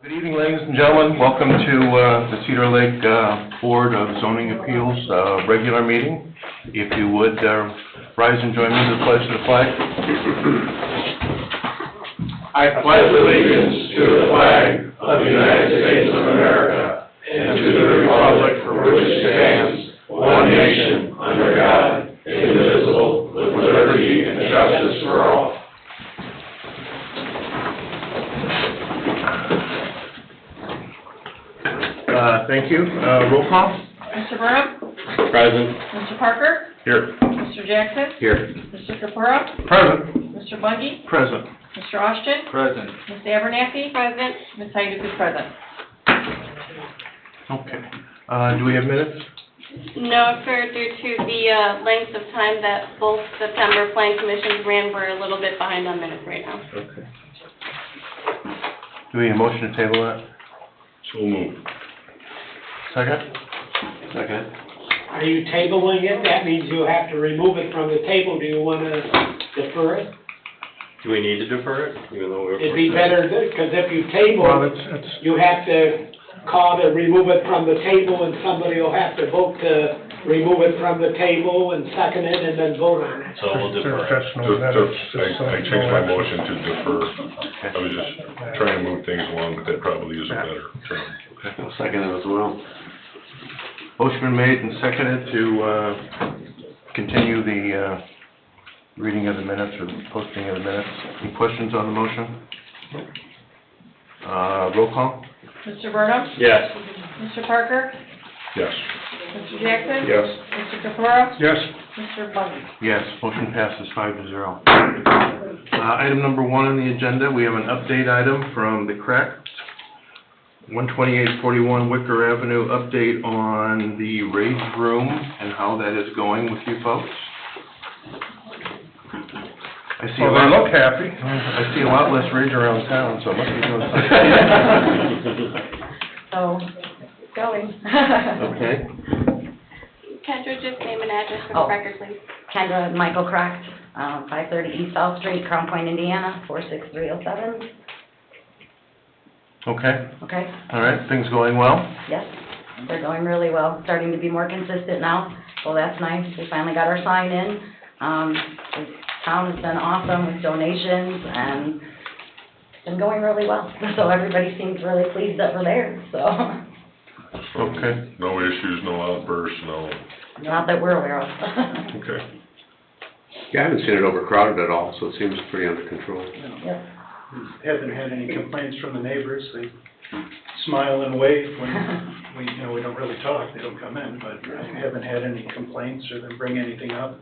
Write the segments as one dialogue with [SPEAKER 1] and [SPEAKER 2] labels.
[SPEAKER 1] Good evening, ladies and gentlemen. Welcome to the Cedar Lake Board of Zoning Appeals regular meeting. If you would rise and join me in the pledge of the flag.
[SPEAKER 2] I pledge allegiance to the flag of the United States of America and to the republic for which it stands, one nation, under God, indivisible, with liberty and justice for all.
[SPEAKER 1] Thank you. Roll call.
[SPEAKER 3] Mr. Burnham?
[SPEAKER 1] Present.
[SPEAKER 3] Mr. Parker?
[SPEAKER 1] Here.
[SPEAKER 3] Mr. Jackson?
[SPEAKER 1] Here.
[SPEAKER 3] Mr. Capura?
[SPEAKER 1] Present.
[SPEAKER 3] Mr. Bungie?
[SPEAKER 1] Present.
[SPEAKER 3] Mr. Austin?
[SPEAKER 1] Present.
[SPEAKER 3] Ms. Abernathy? Present. Ms. Heiduk is present.
[SPEAKER 1] Okay. Do we have minutes?
[SPEAKER 4] No, sir, due to the length of time that both September planning commissions ran, we're a little bit behind on minutes right now.
[SPEAKER 1] Okay. Do we need a motion to table that?
[SPEAKER 2] So moved.
[SPEAKER 1] Second? Second.
[SPEAKER 5] Are you tabling it? That means you have to remove it from the table. Do you want to defer it?
[SPEAKER 6] Do we need to defer it, even though we're...
[SPEAKER 5] It'd be better, because if you table,
[SPEAKER 1] Well, it's
[SPEAKER 5] you have to call to remove it from the table, and somebody will have to vote to remove it from the table and second it and then vote on it.
[SPEAKER 6] So we'll defer it.
[SPEAKER 7] I changed my motion to defer. I was just trying to move things along, but that probably is a better term.
[SPEAKER 1] I'll second it as well. Motion been made and seconded to continue the reading of the minutes or the posting of the minutes. Any questions on the motion? Roll call?
[SPEAKER 3] Mr. Burnham?
[SPEAKER 6] Yes.
[SPEAKER 3] Mr. Parker?
[SPEAKER 7] Yes.
[SPEAKER 3] Mr. Jackson?
[SPEAKER 7] Yes.
[SPEAKER 3] Mr. Capura?
[SPEAKER 1] Yes.
[SPEAKER 3] Mr. Bungie?
[SPEAKER 1] Yes, motion passes 5-0. Item number 1 on the agenda, we have an update item from the CREC. 12841 Wicker Avenue, update on the rage room and how that is going with you folks. I see
[SPEAKER 8] Well, they look happy.
[SPEAKER 1] I see a lot less rage around town, so it must be doing something.
[SPEAKER 9] So, going.
[SPEAKER 1] Okay.
[SPEAKER 4] Kendra, just name and address for
[SPEAKER 9] Oh.
[SPEAKER 4] the record, please.
[SPEAKER 9] Kendra Michael Cracked, 530 East South Street, Crown Point, Indiana, 46307.
[SPEAKER 1] Okay,
[SPEAKER 9] Okay?
[SPEAKER 1] all right, things going well?
[SPEAKER 9] Yes, they're going really well. Starting to be more consistent now, so that's nice. We finally got our sign in. The town has been awesome with donations, and it's been going really well. So everybody seems really pleased that we're there, so.
[SPEAKER 1] Okay.
[SPEAKER 7] No issues, no outbursts, no,
[SPEAKER 9] Not that we're aware of.
[SPEAKER 7] okay.
[SPEAKER 10] Yeah, I haven't seen it overcrowded at all, so it seems pretty under control.
[SPEAKER 9] Yep.
[SPEAKER 8] Haven't had any complaints from the neighbors. They smile and wave when we don't really talk. They don't come in, but I haven't had any complaints or them bring anything up.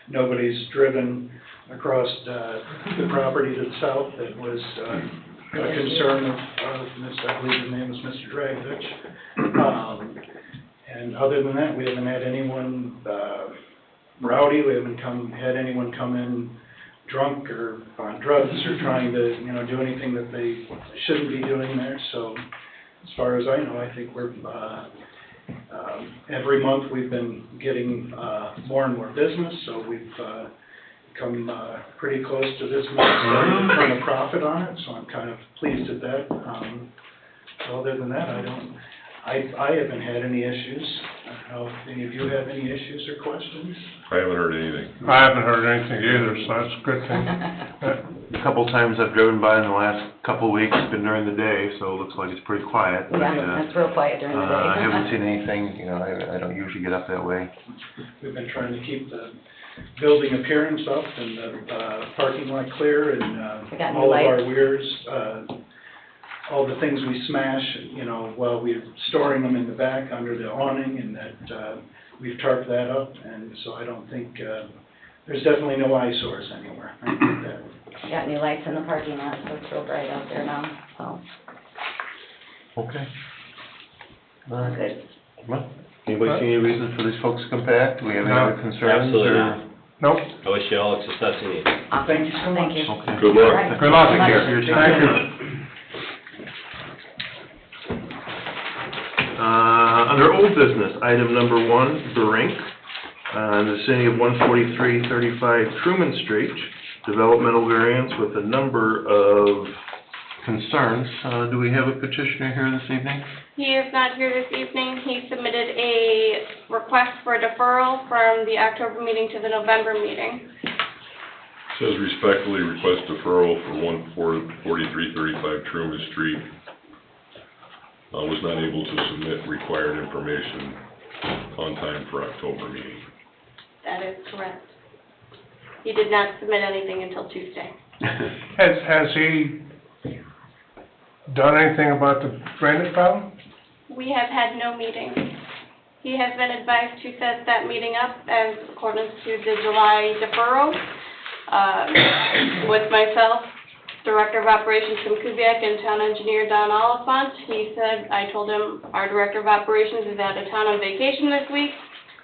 [SPEAKER 8] Nobody's driven across the property to the south that was a concern of I believe his name is Mr. Dragovich. And other than that, we haven't had anyone rowdy. We haven't had anyone come in drunk or on drugs or trying to, do anything that they shouldn't be doing there. So as far as I know, I think we're, every month we've been getting more and more business, so we've come pretty close to this month starting to turn a profit on it, so I'm kind of pleased at that. So other than that, I haven't had any issues. I don't know if any of you have any issues or questions.
[SPEAKER 7] I haven't heard anything.
[SPEAKER 8] I haven't heard anything either, so that's a good thing.
[SPEAKER 1] A couple times I've driven by in the last couple of weeks, it's been during the day, so it looks like it's pretty quiet. But,
[SPEAKER 9] Yeah, that's real quiet during the day.
[SPEAKER 1] I haven't seen anything, I don't usually get up that way.
[SPEAKER 8] We've been trying to keep the building appearance up and the parking lot clear and
[SPEAKER 9] We got new
[SPEAKER 8] all of our
[SPEAKER 9] lights.
[SPEAKER 8] weirs, all the things we smash, while we're storing them in the back under the awning, and that we've tarped that up, and so I don't think, there's definitely no eyesores anywhere. I think that.
[SPEAKER 9] We got new lights in the parking lot, so it's real bright out there now, so,
[SPEAKER 1] Okay. All right.
[SPEAKER 9] good.
[SPEAKER 1] Well, anybody see any reason for these folks to come back? Do we have any
[SPEAKER 8] No.
[SPEAKER 1] other concerns?
[SPEAKER 6] Absolutely
[SPEAKER 1] or-
[SPEAKER 6] not.
[SPEAKER 8] Nope.
[SPEAKER 6] I wish you all the success you need.
[SPEAKER 9] Awesome.
[SPEAKER 8] Thank you so much.
[SPEAKER 9] Thank you.
[SPEAKER 1] Okay.
[SPEAKER 7] Good luck.
[SPEAKER 9] All right.
[SPEAKER 8] Good luck.
[SPEAKER 9] Take care.
[SPEAKER 1] Thank you.
[SPEAKER 8] Thank you.
[SPEAKER 1] Under old business, item number 1, Berink, in the city of 14335 Truman Street, developmental variance with a number of concerns. Do we have a petitioner here this evening?
[SPEAKER 4] He is not here this evening. He submitted a request for a deferral from the October meeting to the November meeting.
[SPEAKER 7] Says respectfully request deferral for 4335 Truman Street. Was not able to submit required information on time for October meeting.
[SPEAKER 4] That is correct. He did not submit anything until Tuesday.
[SPEAKER 2] Has he done anything about the drainage problem?
[SPEAKER 4] We have had no meeting. He has been advised to set that meeting up as accordance to the July deferral, with myself, Director of Operations Tim Kubiak, and Town Engineer Don Oliphant. He said, I told him our Director of Operations is out of town on vacation this week.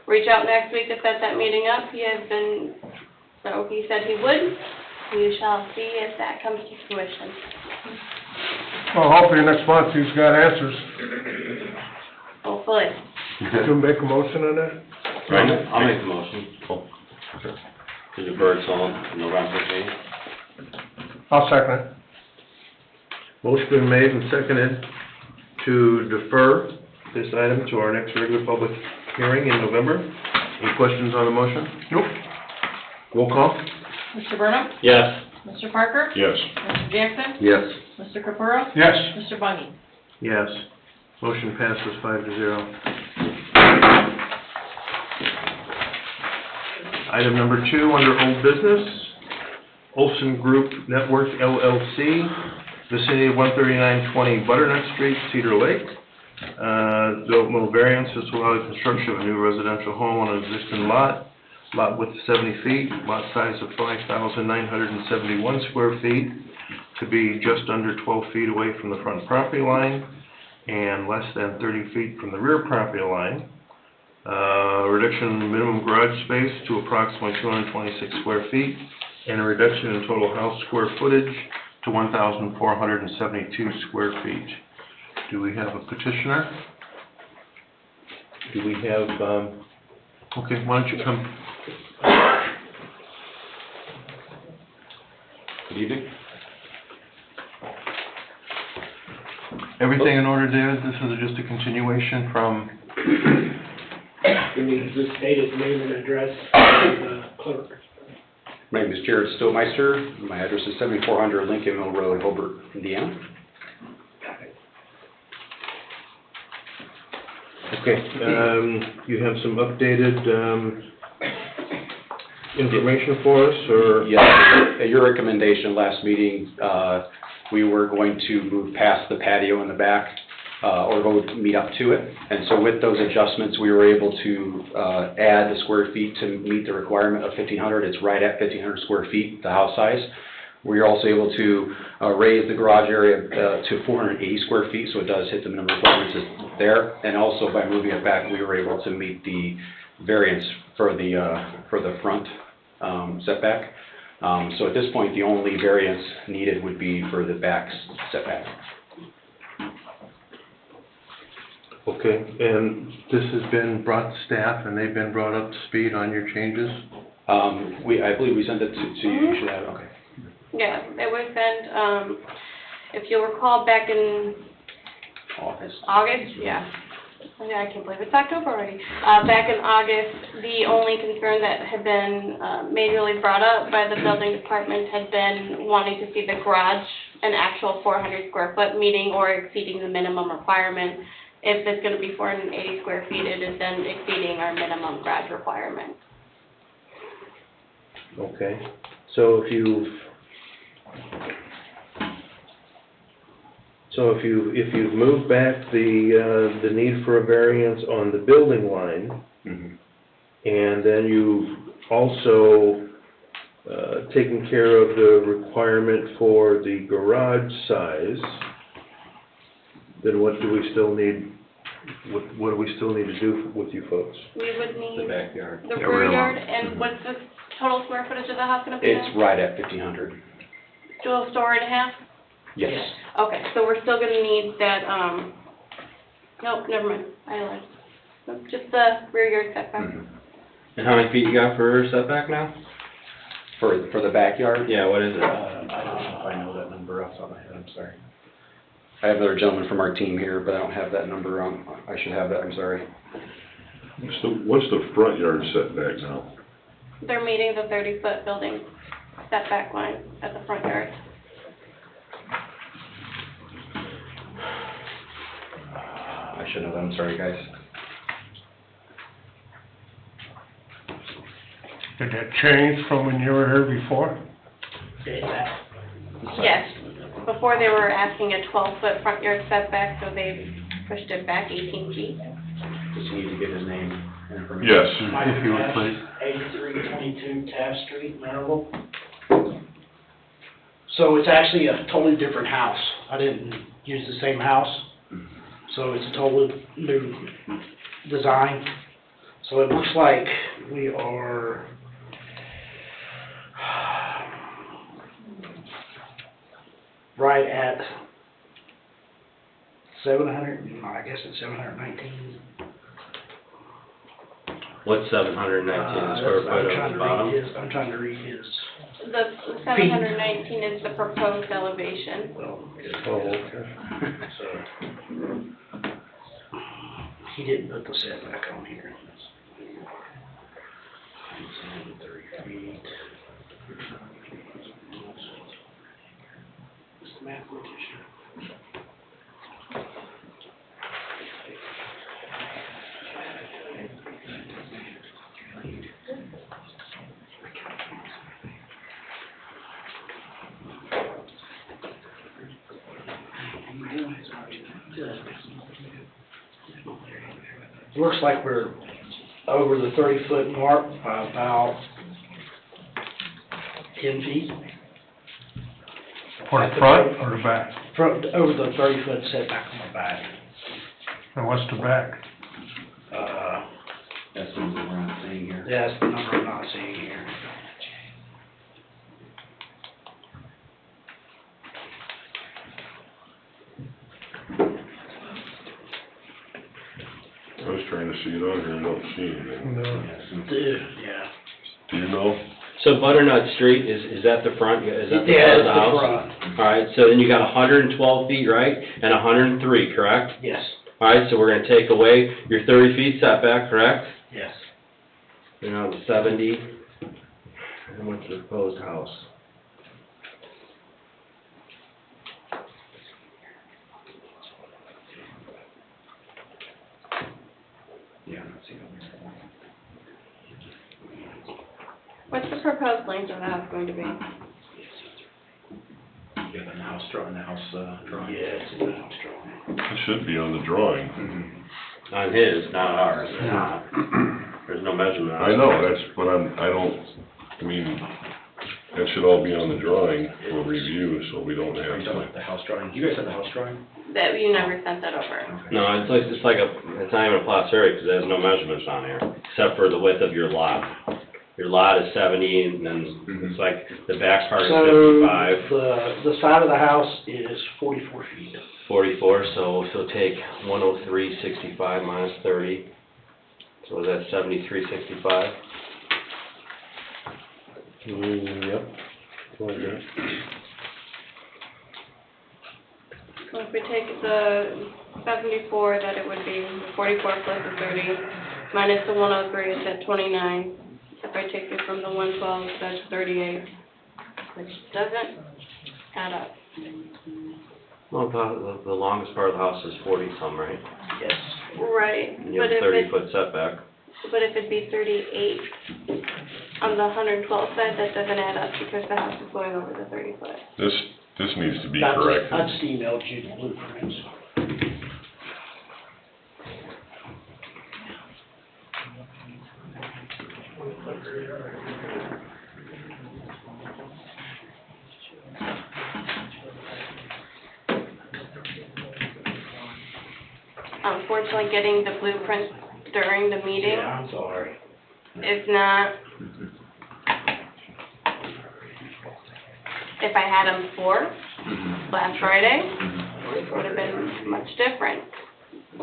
[SPEAKER 4] Reach out next week to set that meeting up. He has been, so he said he would. We shall see if that comes to fruition.
[SPEAKER 2] Well, hopefully next month he's got answers.
[SPEAKER 4] Hopefully.
[SPEAKER 2] To make a motion on that?
[SPEAKER 6] I'll make the motion. To defer it till November 8th.
[SPEAKER 2] I'll second it.
[SPEAKER 1] Motion been made and seconded to defer this item to our next regular public hearing in November. Any questions on the motion?
[SPEAKER 2] Nope.
[SPEAKER 1] Roll call?
[SPEAKER 3] Mr. Burnham?
[SPEAKER 6] Yes.
[SPEAKER 3] Mr. Parker?
[SPEAKER 7] Yes.
[SPEAKER 3] Mr. Jackson?
[SPEAKER 1] Yes.
[SPEAKER 3] Mr. Capuro?
[SPEAKER 2] Yes.
[SPEAKER 3] Mr. Bunny?
[SPEAKER 1] Yes. Motion passes 5-0. Item number 2, under old business, Olson Group Network LLC, vicinity of 13920 Butternut Street, Cedar Lake. Developmental variance is to allow the construction of a new residential home on an existing lot. Lot width 70 feet, lot size of 5,971 square feet, to be just under 12 feet away from the front property line and less than 30 feet from the rear property line. Reduction in minimum garage space to approximately 226 square feet, and a reduction in total house square footage to 1,472 square feet. Do we have a petitioner? Do we have, okay, why don't you come?
[SPEAKER 6] Good evening.
[SPEAKER 1] Everything in order, David? This is just a continuation from...
[SPEAKER 5] You need to just state his name and address to the clerk.
[SPEAKER 11] My name is Jared Stillmeister. My address is 7400 Lincoln Mill Road, Hobart, Indiana.
[SPEAKER 1] Okay, you have some updated, information for us, or?
[SPEAKER 11] Yes, at your recommendation last meeting, we were going to move past the patio in the back, or go meet up to it. And so with those adjustments, we were able to add the square feet to meet the requirement of 1,500. It's right at 1,500 square feet, the house size. We are also able to raise the garage area to 480 square feet, so it does hit the minimum requirements there. And also by moving it back, we were able to meet the variance for the front setback. So at this point, the only variance needed would be for the back setback.
[SPEAKER 1] Okay, and this has been brought to staff, and they've been brought up to speed on your changes?
[SPEAKER 11] I believe we sent it to you. You should have, okay.
[SPEAKER 4] Yeah, it was sent, if you'll recall, back in
[SPEAKER 11] August.
[SPEAKER 4] yeah. I can't believe it's October already. Back in August, the only concern that had been majorly brought up by the building department had been wanting to see the garage, an actual 400 square foot, meeting or exceeding the minimum requirement. If it's going to be 480 square feet, it is then exceeding our minimum garage requirement.
[SPEAKER 1] Okay, so if you've moved back the need for a variance on the building line,
[SPEAKER 11] Mm-hmm.
[SPEAKER 1] and then you've also taken care of the requirement for the garage size, then what do we still need, what do we still need to do with you folks?
[SPEAKER 4] We would need
[SPEAKER 6] The backyard.
[SPEAKER 4] the
[SPEAKER 1] Yeah,
[SPEAKER 4] rear
[SPEAKER 1] rear
[SPEAKER 4] yard,
[SPEAKER 1] lot.
[SPEAKER 4] and what's the total square footage of the house going to be now?
[SPEAKER 11] It's right at 1,500.
[SPEAKER 4] Dual story and a half?
[SPEAKER 11] Yes.
[SPEAKER 4] Okay, so we're still gonna need that, nope, never mind, I lied. Nope, just the rear yard setback.
[SPEAKER 11] Mhm.
[SPEAKER 6] And how many feet you got for setback now?
[SPEAKER 11] For the backyard?
[SPEAKER 6] Yeah, what is it?
[SPEAKER 11] I don't know if I know that number off the top of my head, I'm sorry. I have another gentleman from our team here, but I don't have that number on, I should have that, I'm sorry.
[SPEAKER 7] What's the front yard setback now?
[SPEAKER 4] They're meeting the 30-foot building setback line at the front yard.
[SPEAKER 11] I should know that, I'm sorry, guys.
[SPEAKER 2] Did that change from when you were here before?
[SPEAKER 4] Yes, before they were asking a 12-foot front yard setback, so they pushed it back 18 feet.
[SPEAKER 11] Just need to get his name and information.
[SPEAKER 7] Yes.
[SPEAKER 1] If you would, please.
[SPEAKER 5] 8322 Taft Street, Maryville. So it's actually a totally different house. I didn't use the same house, so it's a totally new design. So it looks like we are right at 700, I guess it's 719.
[SPEAKER 6] What's 719 square foot on the bottom?
[SPEAKER 5] I'm trying to read his.
[SPEAKER 4] The 719 is the proposed elevation.
[SPEAKER 5] So, he didn't put the setback on here. 30 feet. Mathematician. Looks like we're over the 30-foot mark by about 10 feet.
[SPEAKER 2] For the front or the back?
[SPEAKER 5] Front, over the 30-foot setback on the back.
[SPEAKER 2] And what's the back?
[SPEAKER 11] That's the number we're not seeing here.
[SPEAKER 5] That's the number I'm not seeing here.
[SPEAKER 7] I was trying to see it on here, I don't see anything.
[SPEAKER 2] No.
[SPEAKER 5] Yeah.
[SPEAKER 7] Do you know?
[SPEAKER 6] So Butternut Street, is that the front, is that the
[SPEAKER 5] Yeah,
[SPEAKER 6] front of
[SPEAKER 5] it's
[SPEAKER 6] the
[SPEAKER 5] the
[SPEAKER 6] house?
[SPEAKER 5] front.
[SPEAKER 6] Alright, so then you got 112 feet, right? And 103, correct?
[SPEAKER 5] Yes,
[SPEAKER 6] Alright, so we're gonna take away your 30 feet setback, correct?
[SPEAKER 5] yes.
[SPEAKER 6] You're now to 70. And what's the proposed house?
[SPEAKER 11] Yeah, I'm not seeing it.
[SPEAKER 4] What's the proposed length of the house going to be?
[SPEAKER 11] You got the house drawing, drawing?
[SPEAKER 5] Yeah, it's in the house drawing.
[SPEAKER 7] It should be on the drawing.
[SPEAKER 6] On his, not ours. There's no measurement on it.
[SPEAKER 7] I know, that's, but I mean, that should all be on the drawing for review, so we don't
[SPEAKER 11] Are
[SPEAKER 7] have
[SPEAKER 11] you talking
[SPEAKER 7] to.
[SPEAKER 11] about the house drawing? You guys have the house drawing?
[SPEAKER 4] That you never sent that over.
[SPEAKER 11] Okay.
[SPEAKER 6] No, it's not even a plot area, because there's no measurements on here, except for the width of your lot. Your lot is 70, and then it's like, the back part is
[SPEAKER 5] So,
[SPEAKER 6] 55,
[SPEAKER 5] the side of the house is 44 feet.
[SPEAKER 6] 44, so if you'll take 103.65 minus 30, so is that 73.65? Yep.
[SPEAKER 4] So if we take the 74, that it would be 44 plus the 30, minus the 103, it's at 29. If I take it from the 112, that's 38, which doesn't add up.
[SPEAKER 6] Well, the longest part of the house is 40-some, right?
[SPEAKER 5] Yes.
[SPEAKER 4] Right,
[SPEAKER 6] And you
[SPEAKER 4] but
[SPEAKER 6] have
[SPEAKER 4] if
[SPEAKER 6] a
[SPEAKER 4] it,
[SPEAKER 6] 30-foot setback.
[SPEAKER 4] but if it'd be 38 on the 112 side, that doesn't add up because the house is going over the 30 foot.
[SPEAKER 7] This needs to be
[SPEAKER 5] I
[SPEAKER 7] corrected.
[SPEAKER 5] just emailed you the blueprints.
[SPEAKER 4] Unfortunately, getting the blueprint during the meeting
[SPEAKER 5] Yeah, I'm sorry.
[SPEAKER 4] is not, if I had them for last Friday, it would have been much different.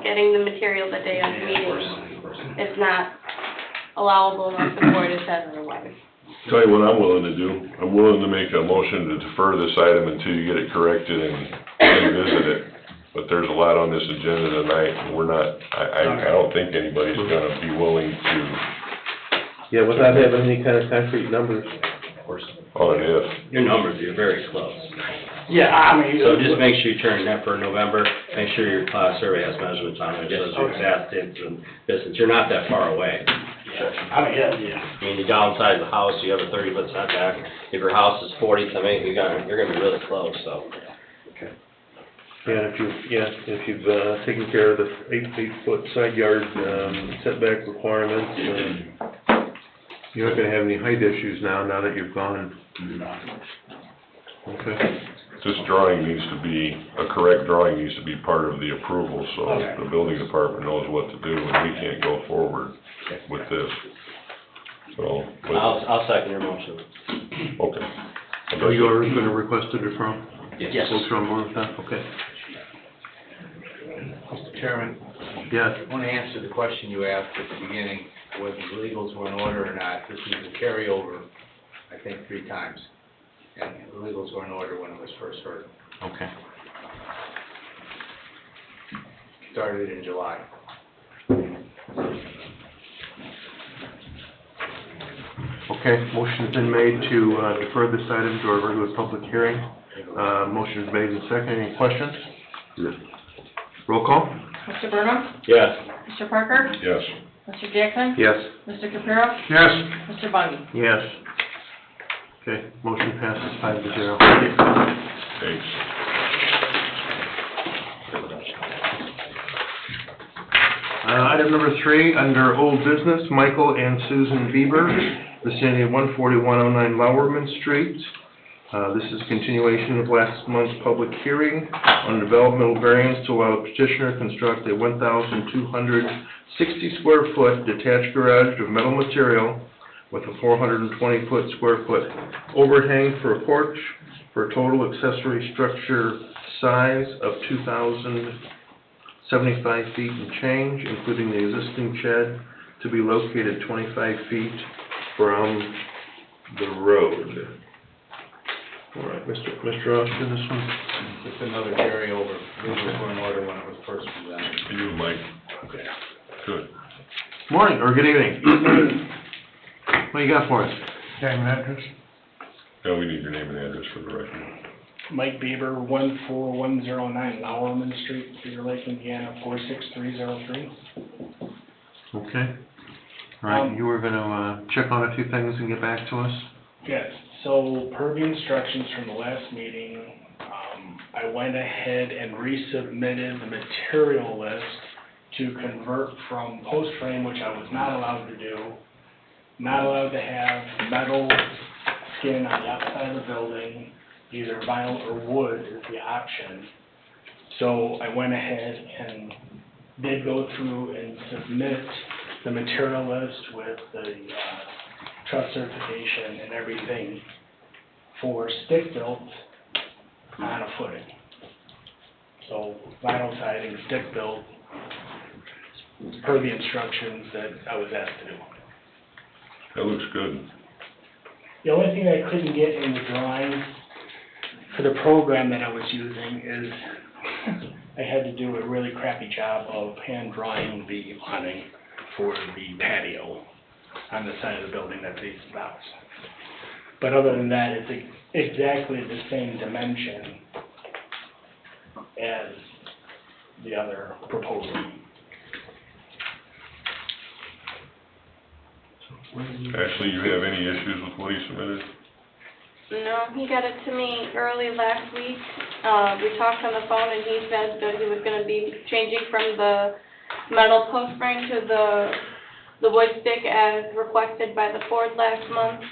[SPEAKER 4] Getting the material the day of the meeting is not allowable unless the board has said otherwise.
[SPEAKER 7] Tell you what I'm willing to do. I'm willing to make a motion to defer this item until you get it corrected and revisit it. but there's a lot on this agenda tonight, and we're not, I don't think anybody's gonna be willing to,
[SPEAKER 1] Yeah, without having any kind of concrete numbers.
[SPEAKER 7] on an if.
[SPEAKER 6] Your numbers, you're very close.
[SPEAKER 5] Yeah, I mean.
[SPEAKER 6] So just make sure you turn that for November, make sure your class survey has measurements on it, shows your exact distance and distance, you're not that far away.
[SPEAKER 5] I mean, yeah.
[SPEAKER 6] I mean, you downsize the house, you have a 30-foot setback, if your house is 40, I mean, you're gonna be really close, so.
[SPEAKER 1] Yeah, if you've taken care of the 8-foot side yard setback requirements, you're not gonna have any height issues now that you've gone. Okay.
[SPEAKER 7] This drawing needs to be, a correct drawing needs to be part of the approval, so the building department knows what to do, and we can't go forward with this. So, but,
[SPEAKER 6] I'll second your motion.
[SPEAKER 7] okay.
[SPEAKER 1] So you are gonna request a deferral?
[SPEAKER 6] Yes.
[SPEAKER 1] Folks are on board with that? Okay.
[SPEAKER 12] Mr. Chairman,
[SPEAKER 1] Yes.
[SPEAKER 12] I want to answer the question you asked at the beginning, whether the legals were in order or not. This is a carryover, I think, 3 times. And the legals were in order when it was first heard.
[SPEAKER 1] Okay.
[SPEAKER 12] Started in July.
[SPEAKER 1] Okay, motion's been made to defer this item to our regular public hearing. Motion's made and seconded. Any questions?
[SPEAKER 10] No.
[SPEAKER 1] Roll call?
[SPEAKER 3] Mr. Burnham?
[SPEAKER 6] Yes.
[SPEAKER 3] Mr. Parker?
[SPEAKER 7] Yes.
[SPEAKER 3] Mr. Jackson?
[SPEAKER 1] Yes.
[SPEAKER 3] Mr. Capero?
[SPEAKER 8] Yes.
[SPEAKER 3] Mr. Bundy?
[SPEAKER 1] Yes. Okay, motion passes 5-0.
[SPEAKER 7] Thanks.
[SPEAKER 1] Item number 3, under old business, Michael and Susan Bieber, vicinity of 14109 Lowerman Street. This is continuation of last month's public hearing on developmental variance to allow petitioner to construct a 1,260 square foot detached garage of metal material with a 420 square foot overhang for a porch for a total accessory structure size of 2,075 feet and change, including the existing shed to be located 25 feet from the road. All right, Mr. Austin, this one?
[SPEAKER 12] Just another carryover. Legals were in order when it was first presented.
[SPEAKER 7] You, Mike?
[SPEAKER 12] Okay.
[SPEAKER 7] Good.
[SPEAKER 1] Morning, or good evening. What do you got for us?
[SPEAKER 8] Name and address?
[SPEAKER 7] Now we need your name and address for the record.
[SPEAKER 5] Mike Bieber, 14109 Lowerman Street, Cedar Lake, Indiana, 46303.
[SPEAKER 1] Okay. All right, you were gonna check on a few things and get back to us?
[SPEAKER 5] Yes, so per the instructions from the last meeting, I went ahead and resubmitted the material list to convert from post frame, which I was not allowed to do, not allowed to have metal skin on the outside of the building, either vinyl or wood is the option. So I went ahead and did go through and submit the material list with the trust certification and everything for stick-built on a footing. So vinyl siding, stick-built, per the instructions that I was asked to do.
[SPEAKER 7] That looks good.
[SPEAKER 5] The only thing I couldn't get in the drawing for the program that I was using is I had to do a really crappy job of hand drawing the awning for the patio on the side of the building that faces the house. But other than that, it's exactly the same dimension as the other proposal.
[SPEAKER 7] Ashley, you have any issues with what he submitted?
[SPEAKER 4] No, he got it to me early last week. We talked on the phone and he said that he was gonna be changing from the metal post frame to the wood stick as requested by the board last month.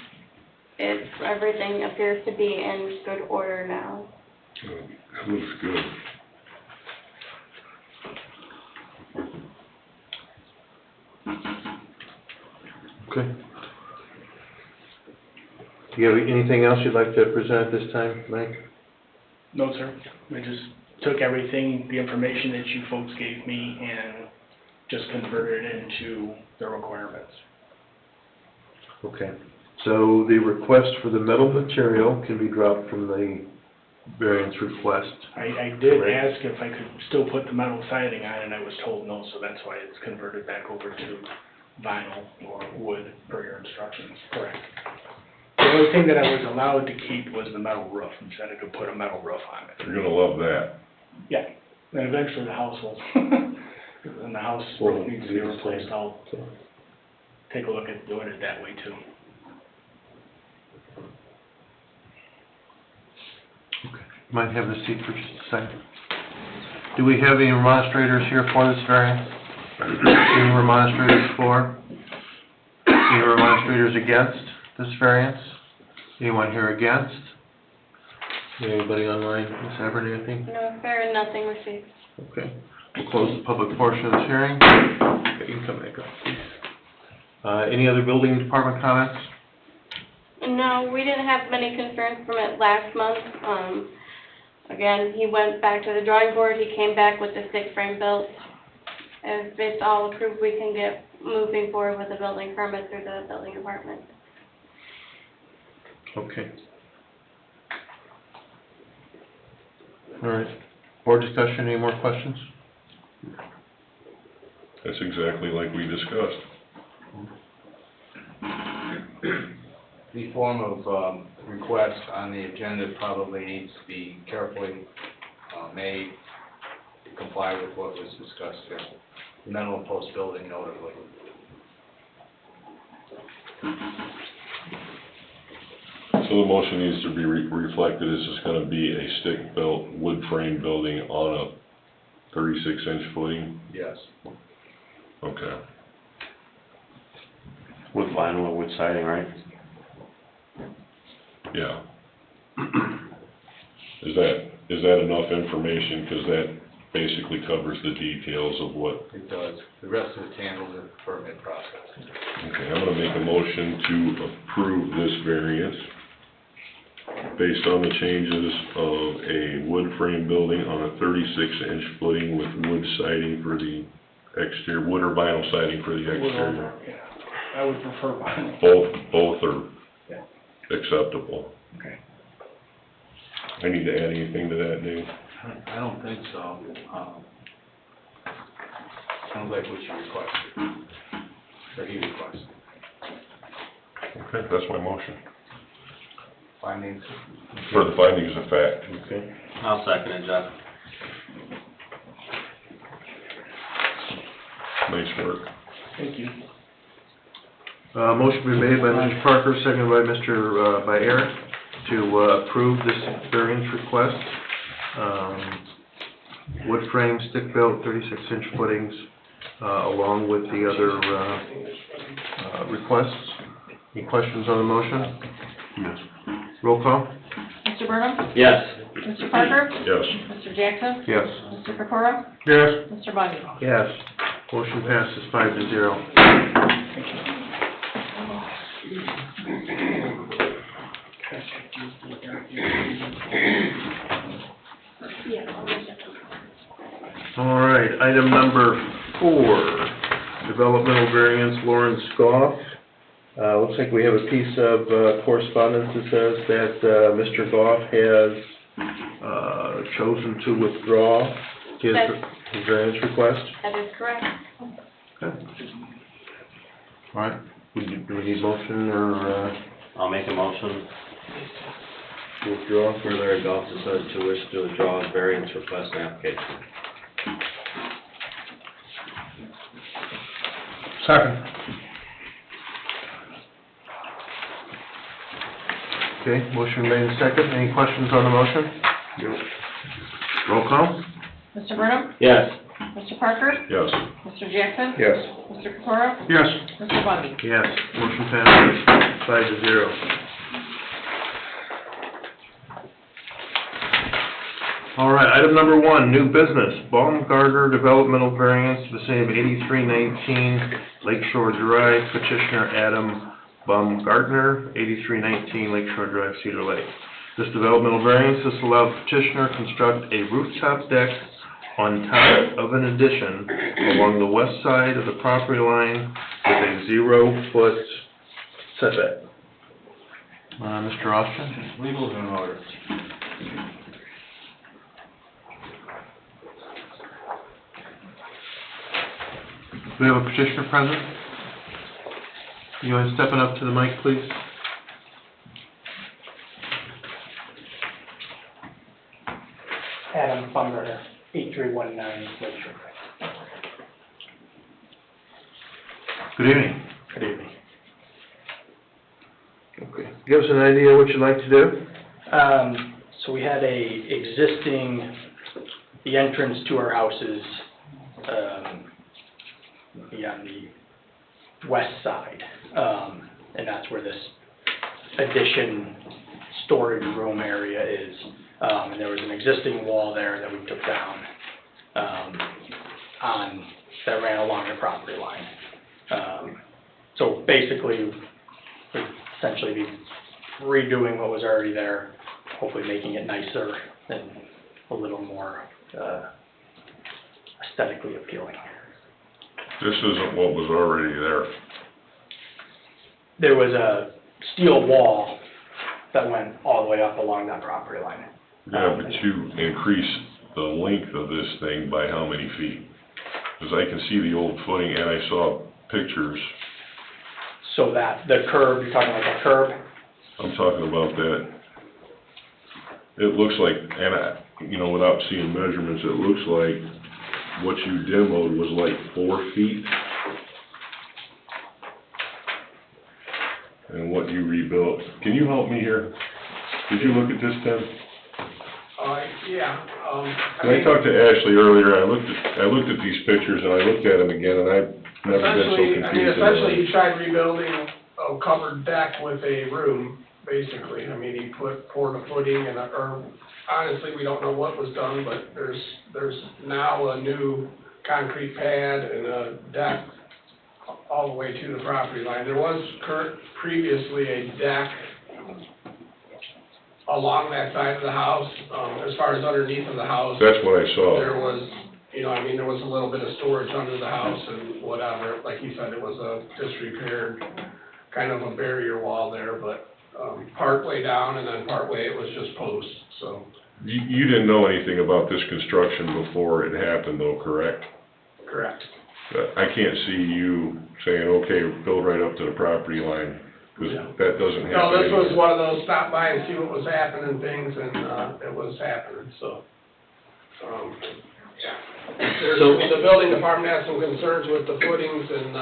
[SPEAKER 4] Everything appears to be in good order now.
[SPEAKER 7] That looks good.
[SPEAKER 1] Okay. Do you have anything else you'd like to present at this time, Mike?
[SPEAKER 5] No, sir. I just took everything, the information that you folks gave me, and just converted it into the requirements.
[SPEAKER 1] Okay. So the request for the metal material can be dropped from the variance request.
[SPEAKER 5] I did
[SPEAKER 1] Correct.
[SPEAKER 5] ask if I could still put the metal siding on, and I was told no, so that's why it's converted back over to vinyl or wood per your instructions, correct. The only thing that I was allowed to keep was the metal roof, and said I could put a metal roof on it.
[SPEAKER 7] You're gonna love that.
[SPEAKER 5] Yeah, and eventually the house will, when the house roof needs to be replaced, I'll take a look at doing it that way too.
[SPEAKER 1] Might have the seat for just a second. Do we have any remonstrators here for this variance? Any remonstrators for? Any remonstrators against this variance? Anyone here against? Anybody online, Ms. Everett, anything?
[SPEAKER 4] No, fair, nothing received.
[SPEAKER 1] Okay, we'll close the public portion of this hearing. Okay, you can come back up, please. Any other building department comments?
[SPEAKER 4] No, we didn't have many concerns from it last month. Again, he went back to the drawing board, he came back with the stick frame built. If it's all approved, we can get moving forward with the building permit through the building department.
[SPEAKER 1] Okay. All right, board discussion, any more questions?
[SPEAKER 7] That's exactly like we discussed.
[SPEAKER 12] The form of request on the agenda probably needs to be carefully made to comply with what was discussed here. Metal and post building notably.
[SPEAKER 7] So the motion needs to be reflected, this is gonna be a stick-built wood frame building on a 36-inch footing?
[SPEAKER 12] Yes.
[SPEAKER 7] Okay.
[SPEAKER 10] With vinyl or wood siding, right?
[SPEAKER 7] Yeah. Is that enough information, because that basically covers the details of what?
[SPEAKER 12] It does. The rest of it's handled in the permit process.
[SPEAKER 7] Okay, I'm gonna make a motion to approve this variance based on the changes of a wood frame building on a 36-inch footing with wood siding for the exterior, wood or vinyl siding for the exterior.
[SPEAKER 5] Yeah, I would prefer vinyl.
[SPEAKER 7] Both are
[SPEAKER 5] Yeah.
[SPEAKER 7] acceptable.
[SPEAKER 5] Okay.
[SPEAKER 7] I need to add anything to that, Dave?
[SPEAKER 12] I don't think so. Sounds like what you requested, or he requested.
[SPEAKER 7] Okay, that's my motion.
[SPEAKER 12] Findings?
[SPEAKER 7] For the findings of fact.
[SPEAKER 1] Okay.
[SPEAKER 6] I'll second it, Jeff.
[SPEAKER 7] Nice work.
[SPEAKER 5] Thank you.
[SPEAKER 1] Motion been made by Mr. Parker, seconded by by Eric, to approve this variance request. Wood frame, stick-built, 36-inch footings, along with the other requests. Any questions on the motion?
[SPEAKER 10] Yes.
[SPEAKER 1] Roll call?
[SPEAKER 3] Mr. Burnham?
[SPEAKER 6] Yes.
[SPEAKER 3] Mr. Parker?
[SPEAKER 7] Yes.
[SPEAKER 3] Mr. Jackson?
[SPEAKER 1] Yes.
[SPEAKER 3] Mr. Pecora?
[SPEAKER 1] Yes.
[SPEAKER 3] Mr. Bundy?
[SPEAKER 1] Yes. Motion passes 5-0. All right, item number 4, developmental variance, Lawrence Goff. Looks like we have a piece of correspondence that says that Mr. Goff has chosen to withdraw his variance request.
[SPEAKER 4] That is correct.
[SPEAKER 1] Okay. All right, do we need motion or
[SPEAKER 6] I'll make a motion
[SPEAKER 1] withdraw?
[SPEAKER 6] further Goff decides to wish to withdraw his variance request and application.
[SPEAKER 1] Second. Okay, motion made and second. Any questions on the motion? Roll call?
[SPEAKER 3] Mr. Burnham?
[SPEAKER 6] Yes.
[SPEAKER 3] Mr. Parker?
[SPEAKER 7] Yes.
[SPEAKER 3] Mr. Jackson?
[SPEAKER 1] Yes.
[SPEAKER 3] Mr. Pecora?
[SPEAKER 1] Yes.
[SPEAKER 3] Mr. Bundy?
[SPEAKER 1] Yes, motion passes 5-0. All right, item number 1, new business, Baumgartner Developmental Variance, vicinity of 8319 Lakeshore Drive, petitioner Adam Baumgartner, 8319 Lakeshore Drive, Cedar Lake. This developmental variance has allowed petitioner construct a rooftop deck on top of an addition along the west side of the property line with a 0-foot setback. Mr. Austin?
[SPEAKER 12] Legals are in order.
[SPEAKER 1] we have a petitioner present? You want to step up to the mic, please?
[SPEAKER 5] Adam Bumgarner, 8319 Lakeshore.
[SPEAKER 1] Good evening.
[SPEAKER 5] Good evening.
[SPEAKER 1] Okay. Give us an idea what you'd like to do?
[SPEAKER 5] So we had the entrance to our houses, on the west side. And that's where this addition storage room area is. And there was an existing wall there that we took down, that ran along the property line. So basically, we'd essentially be redoing what was already there, hopefully making it nicer and a little more aesthetically appealing.
[SPEAKER 7] This isn't what was already there.
[SPEAKER 5] There was a steel wall that went all the way up along that property line.
[SPEAKER 7] Yeah, but you increased the length of this thing by how many feet? Because I can see the old footing, and I saw pictures.
[SPEAKER 5] So that, the curb, you're talking about the curb?
[SPEAKER 7] I'm talking about that. It looks like, and without seeing measurements, it looks like what you demoed was like 4 feet. And what you rebuilt. Can you help me here? Did you look at this, Tim?
[SPEAKER 2] Yeah,
[SPEAKER 7] When I talked to Ashley earlier, I looked at these pictures and I looked at them again, and I've never been so confused.
[SPEAKER 2] essentially he tried rebuilding a covered deck with a room, basically. I mean, he poured a footing and honestly, we don't know what was done, but there's now a new concrete pad and a deck all the way to the property line. There was previously a deck along that side of the house, as far as underneath of the house.
[SPEAKER 7] That's what I saw.
[SPEAKER 2] There was, there was a little bit of storage under the house and whatever. Like he said, it was a disrepaired, kind of a barrier wall there, but part way down and then part way it was just posts, so.
[SPEAKER 7] You didn't know anything about this construction before it happened though, correct?
[SPEAKER 2] Correct.
[SPEAKER 7] I can't see you saying, okay, build right up to the property line, because that doesn't happen.
[SPEAKER 2] No, this was
[SPEAKER 7] anymore.
[SPEAKER 2] one of those stop by and see what was happening things, and it was happening, so. The building department has some concerns with the footings and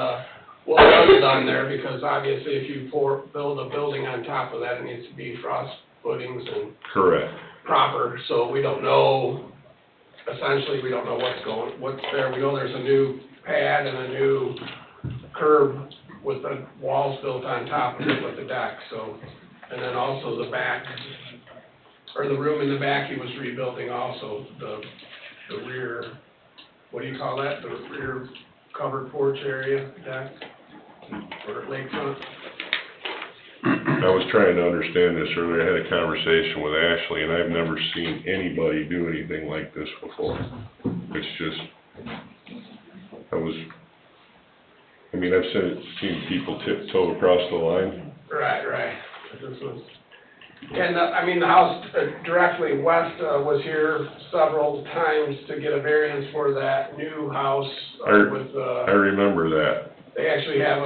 [SPEAKER 2] what was done there, because obviously if you build a building on top of that, it needs to be frost footings and
[SPEAKER 7] Correct.
[SPEAKER 2] proper, so we don't know, essentially, we don't know what's there. We know there's a new pad and a new curb with the walls built on top of it with the deck, so. And then also the back, or the room in the back, he was rebuilding also, the rear, what do you call that? The rear covered porch area deck, or lakefront.
[SPEAKER 7] I was trying to understand this earlier. I had a conversation with Ashley, and I've never seen anybody do anything like this before. It's just, I've seen people tiptoe across the line.
[SPEAKER 2] Right. This was, and, the house directly west was here several times to get a variance for that new house with,
[SPEAKER 7] I remember that.
[SPEAKER 2] they actually have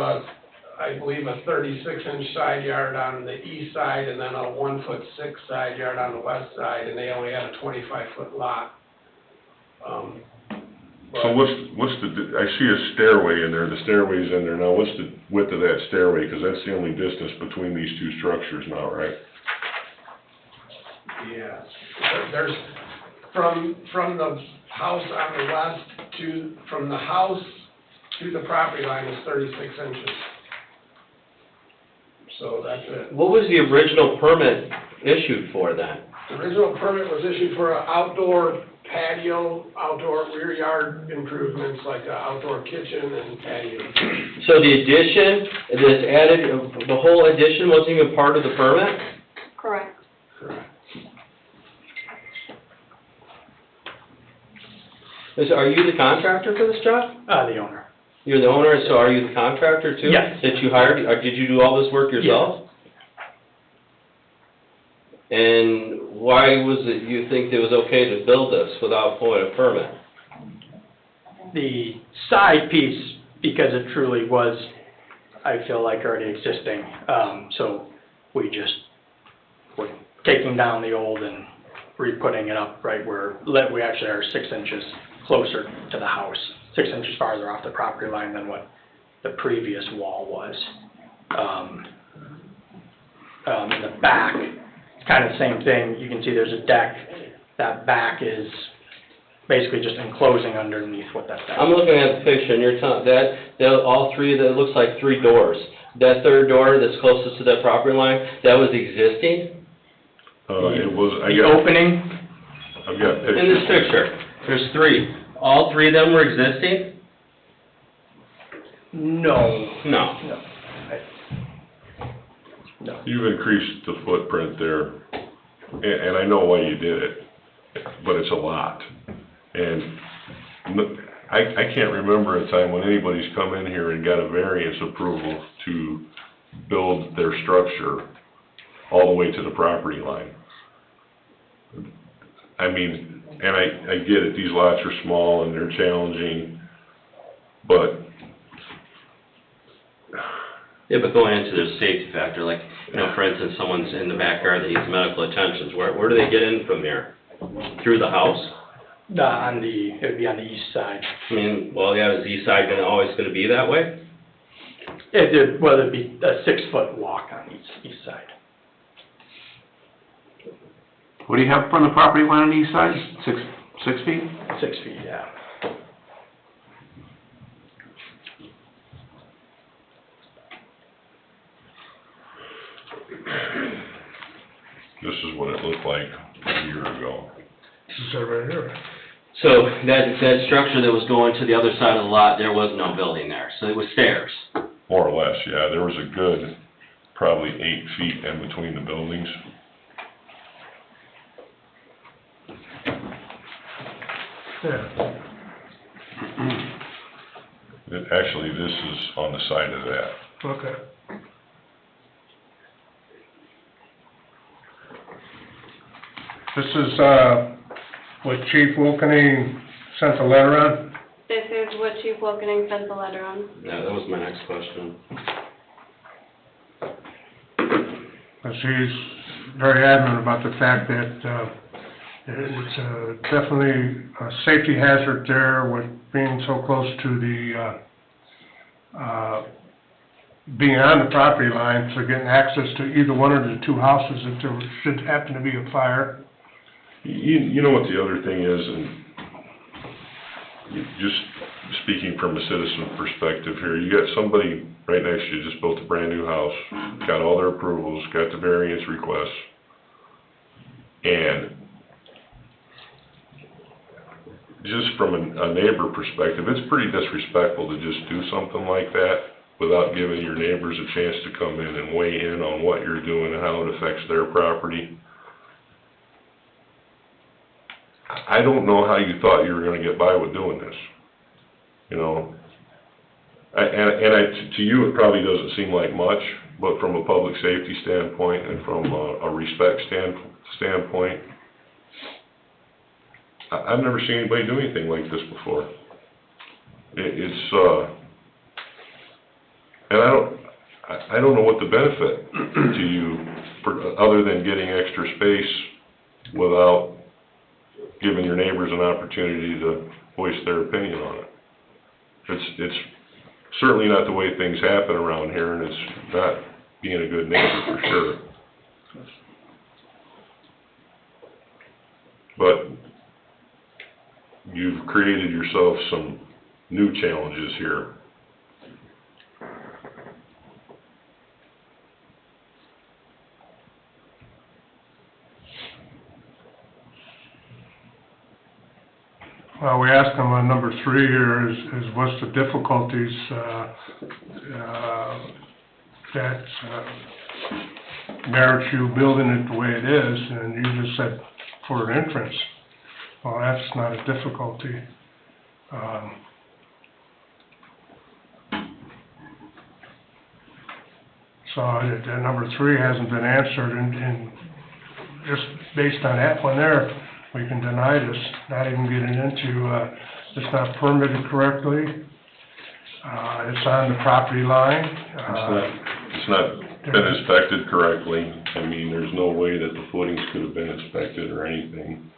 [SPEAKER 2] I believe a 36-inch side yard on the east side and then a 1'6" side yard on the west side, and they only had a 25-foot lot.
[SPEAKER 7] So I see a stairway in there, the stairway's in there now, what's the width of that stairway? Because that's the only distance between these two structures now, right?
[SPEAKER 2] Yeah, there's, from the house on the west from the house to the property line is 36 inches. So that's it.
[SPEAKER 6] What was the original permit issued for then?
[SPEAKER 2] The original permit was issued for an outdoor patio, outdoor rear yard improvements, like an outdoor kitchen and patio.
[SPEAKER 6] So the addition, this added, the whole addition wasn't even part of the permit?
[SPEAKER 4] Correct.
[SPEAKER 2] Correct.
[SPEAKER 6] Are you the contractor for this job?
[SPEAKER 5] The owner.
[SPEAKER 6] You're the owner, so are you the contractor too?
[SPEAKER 5] Yes.
[SPEAKER 6] That you hired, or did you do all this work yourself? And why was it you think it was okay to build this without pulling a permit?
[SPEAKER 5] The side piece because it truly was, I feel like, already existing. So we just, we're taking down the old and re-putting it up right where, we actually are 6 inches closer to the house, 6 inches farther off the property line than what the previous wall was. In the back, it's kind of the same thing. You can see there's a deck. That back is basically just enclosing underneath what that deck is.
[SPEAKER 6] I'm looking at the picture, and you're telling all three, that looks like 3 doors. That third door that's closest to that property line, that was existing?
[SPEAKER 7] It was,
[SPEAKER 5] The opening,
[SPEAKER 7] I've got pictures.
[SPEAKER 6] In this picture, there's 3. All 3 of them were existing?
[SPEAKER 5] no.
[SPEAKER 6] No.
[SPEAKER 5] No. No.
[SPEAKER 7] You've increased the footprint there, and I know why you did it, but it's a lot. And I can't remember a time when anybody's come in here and got a variance approval to build their structure all the way to the property line. I mean, and I get it, these lots are small and they're challenging, but...
[SPEAKER 6] Yeah, but going into the safety factor, like, you know, for instance, someone's in the backyard that needs medical attention, where do they get in from here? Through the house?
[SPEAKER 5] It would be on the east side.
[SPEAKER 6] I mean, well, yeah, is the east side always gonna be that way?
[SPEAKER 5] It'd be a 6-foot walk on each side.
[SPEAKER 10] What do you have from the property line on the east side? 6 feet?
[SPEAKER 5] 6 feet, yeah.
[SPEAKER 7] This is what it looked like a year ago.
[SPEAKER 2] This is it right here.
[SPEAKER 6] So that structure that was going to the other side of the lot, there was no building there, so it was stairs.
[SPEAKER 7] More or less, yeah. There was a good, probably 8 feet in between the buildings.
[SPEAKER 2] Yeah.
[SPEAKER 7] Actually, this is on the side of that.
[SPEAKER 2] Okay. This is, what Chief Wilkening sent a letter on?
[SPEAKER 4] This is what Chief Wilkening sent the letter on.
[SPEAKER 6] Yeah, that was my next question.
[SPEAKER 2] Because he's very adamant about the fact that, it's definitely a safety hazard there with being so close to the, being on the property line, so getting access to either one of the 2 houses if there should happen to be a fire.
[SPEAKER 7] You know what the other thing is, and just speaking from a citizen perspective here, you got somebody right next to you just built a brand new house, got all their approvals, got the variance requests, and just from a neighbor perspective, it's pretty disrespectful to just do something like that without giving your neighbors a chance to come in and weigh in on what you're doing and how it affects their property. I don't know how you thought you were gonna get by with doing this, you know? To you, it probably doesn't seem like much, but from a public safety standpoint and from a respect standpoint, I've never seen anybody do anything like this before. And I don't know what the benefit to you, other than getting extra space without giving your neighbors an opportunity to voice their opinion on it. It's certainly not the way things happen around here, and it's not being a good neighbor for sure. But you've created yourself some new challenges here.
[SPEAKER 2] Well, we asked them on number 3 here is what's the difficulties, that, merits you building it the way it is, and you just said for an entrance. Well, that's not a difficulty. So the number 3 hasn't been answered, and just based on that one there, we can deny this, not even getting into, it's not permitted correctly. It's on the property line.
[SPEAKER 7] It's not been inspected correctly. I mean, there's no way that the footings could have been inspected or anything.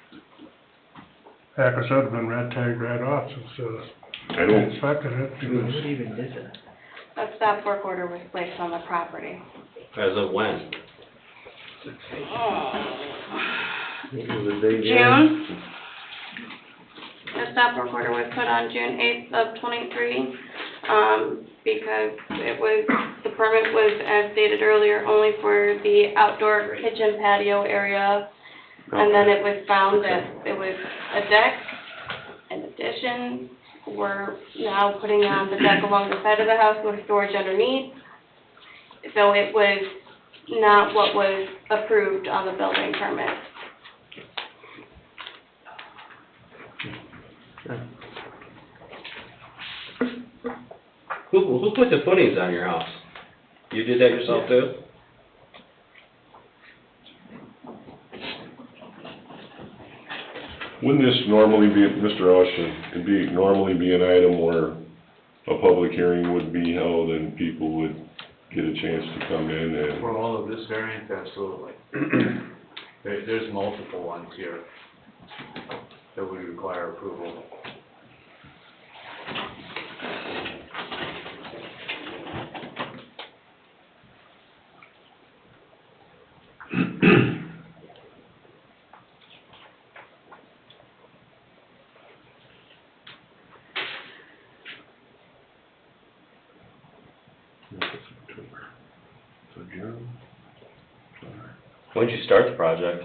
[SPEAKER 2] Heck, it should have been red tagged right off since,
[SPEAKER 7] I don't,
[SPEAKER 2] inspected it. because-
[SPEAKER 4] A stop work order was placed on the property.
[SPEAKER 6] As of when?
[SPEAKER 4] June. The stop work order was put on June 8th of '23, because the permit was, as stated earlier, only for the outdoor kitchen patio area. And then it was found that it was a deck, an addition. We're now putting on the deck along the side of the house with storage underneath. So it was not what was approved on the building permit.
[SPEAKER 6] Who put the footings on your house? You did that yourself too?
[SPEAKER 7] wouldn't this normally be, Mr. Austin, it'd be, normally be an item where a public hearing would be held and people would get a chance to come in and...
[SPEAKER 12] For all of this variance, absolutely. There's multiple ones here that would require approval.
[SPEAKER 7] So June,
[SPEAKER 6] When did you start the project?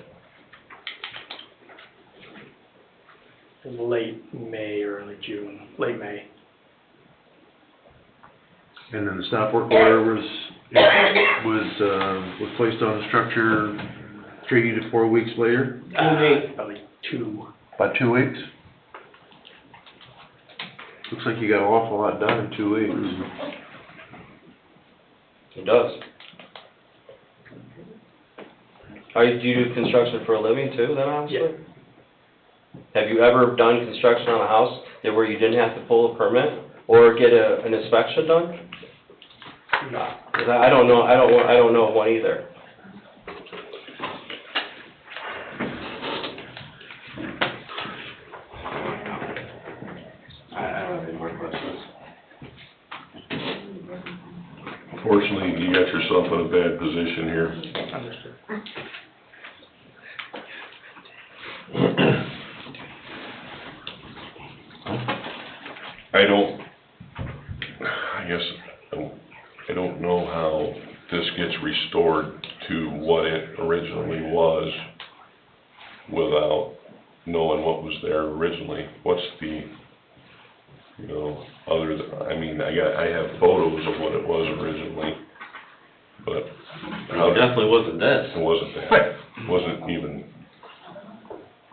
[SPEAKER 5] Late May, early June, late May.
[SPEAKER 1] And then the stop work order was placed on the structure 3 to 4 weeks later?
[SPEAKER 5] Probably 2.
[SPEAKER 1] About 2 weeks? Looks like you got an awful lot done in 2 weeks.
[SPEAKER 6] It does. Do you do construction for a living too, then, obviously?
[SPEAKER 5] Yeah.
[SPEAKER 6] Have you ever done construction on a house where you didn't have to pull a permit or get an inspection done?
[SPEAKER 5] No.
[SPEAKER 6] 'Cause I don't know of one either.
[SPEAKER 12] I don't have any more questions.
[SPEAKER 7] Unfortunately, you got yourself in a bad position here.
[SPEAKER 5] Understood.
[SPEAKER 7] I don't know how this gets restored to what it originally was without knowing what was there originally. What's the, I have photos of what it was originally, but
[SPEAKER 6] It definitely wasn't this.
[SPEAKER 7] it wasn't that. It wasn't even,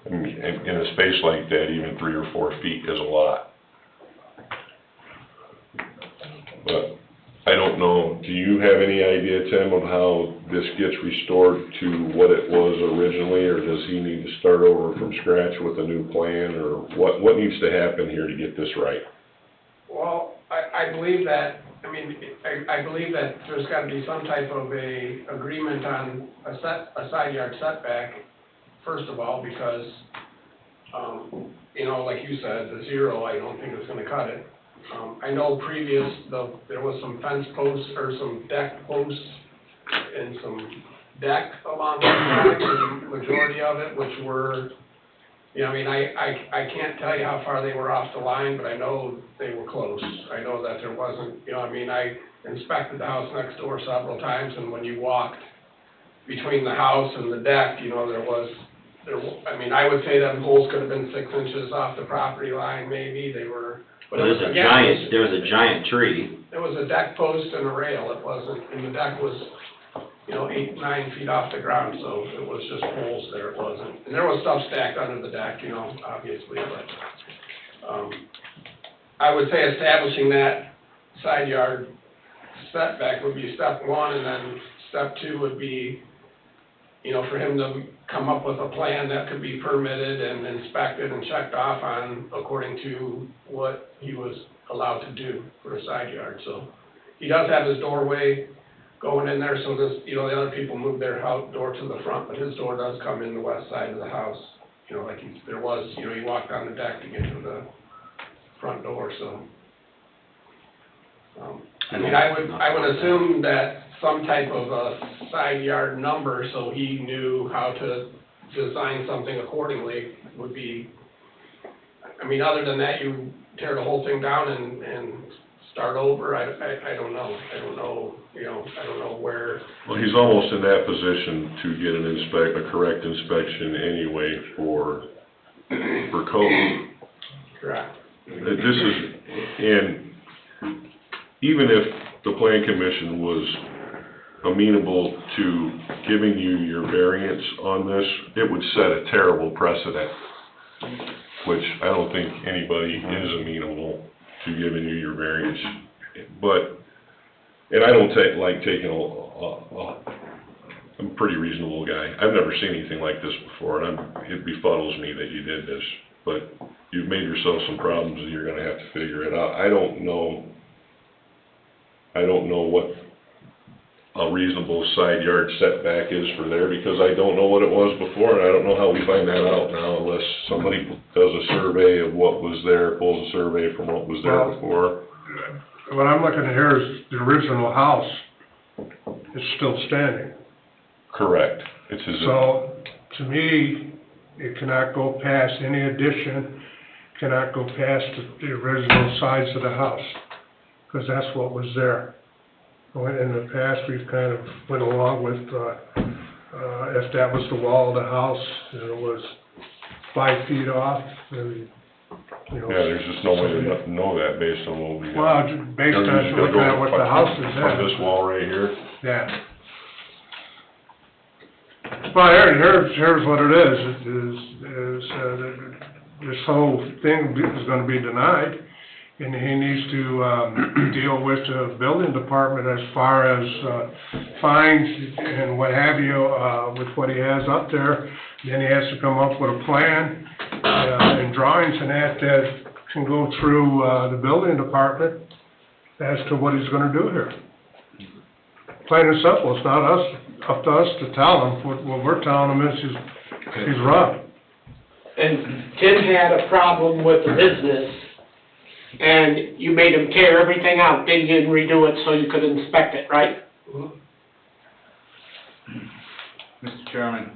[SPEAKER 7] I mean, in a space like that, even 3 or 4 feet is a lot. But I don't know, do you have any idea, Tim, of how this gets restored to what it was originally, or does he need to start over from scratch with a new plan, or what needs to happen here to get this right?
[SPEAKER 13] Well, I believe that, I believe that there's gotta be some type of a agreement on a side yard setback, first of all, because, like you said, the 0, I don't think is gonna cut it. I know there was some fence posts or some deck posts and some deck along the side, the majority of it, which were, I can't tell you how far they were off the line, but I know they were close. I know that there wasn't, I inspected the house next door several times, and when you walked between the house and the deck, I would say them poles could have been 6 inches off the property line, maybe, but
[SPEAKER 6] There's a giant tree.
[SPEAKER 13] There was a deck post and a rail, it wasn't, and the deck was, 8, 9 feet off the ground, so it was just poles there, it wasn't. And there was stuff stacked under the deck, obviously, but, I would say establishing that side yard setback would be step 1, and then step 2 would be, for him to come up with a plan that could be permitted and inspected and checked off on according to what he was allowed to do for a side yard, so. He does have his doorway going in there, so this, you know, the other people move their house door to the front, but his door does come in the west side of the house. You know, like there was, you know, he walked on the deck to get to the front door, so. I mean, I would assume that some type of a side yard number, so he knew how to design something accordingly would be, I mean, other than that, you tear the whole thing down and start over, I don't know. I don't know, you know, I don't know where.
[SPEAKER 7] Well, he's almost in that position to get a correct inspection anyway for code.
[SPEAKER 13] Correct.
[SPEAKER 7] This is, and even if the plan commission was amenable to giving you your variance on this, it would set a terrible precedent, which I don't think anybody is amenable to giving you your variance. But, and I don't like taking I'm a pretty reasonable guy. I've never seen anything like this before, and it befuddles me that you did this. But you've made yourself some problems and you're gonna have to figure it out. I don't know what a reasonable side yard setback is for there, because I don't know what it was before, and I don't know how we find that out now unless somebody does a survey of what was there, pulls a survey from what was there before.
[SPEAKER 2] What I'm looking at here is the original house is still standing.
[SPEAKER 7] Correct. It's as if,
[SPEAKER 2] So, to me, it cannot go past, any addition cannot go past the original size of the house, because that's what was there. In the past, we've kind of went along with, if that was the wall of the house, and it was 5 feet off, and, you know.
[SPEAKER 7] yeah, there's just no way to know that based on what we got.
[SPEAKER 2] Well, just based on looking at what the house is at.
[SPEAKER 7] From this wall right here?
[SPEAKER 2] Yeah. Well, here's what it is, this whole thing is gonna be denied, and he needs to, deal with the building department as far as, fines and what have you, with what he has up there. Then he has to come up with a plan, and drawings and that can go through, the building department as to what he's gonna do here. Plain and simple, it's not up to us to tell him. What we're telling him is he's wrong.
[SPEAKER 5] And Tim had a problem with the business, and you made him tear everything out, then you redo it so you could inspect it, right?
[SPEAKER 12] Mr. Chairman,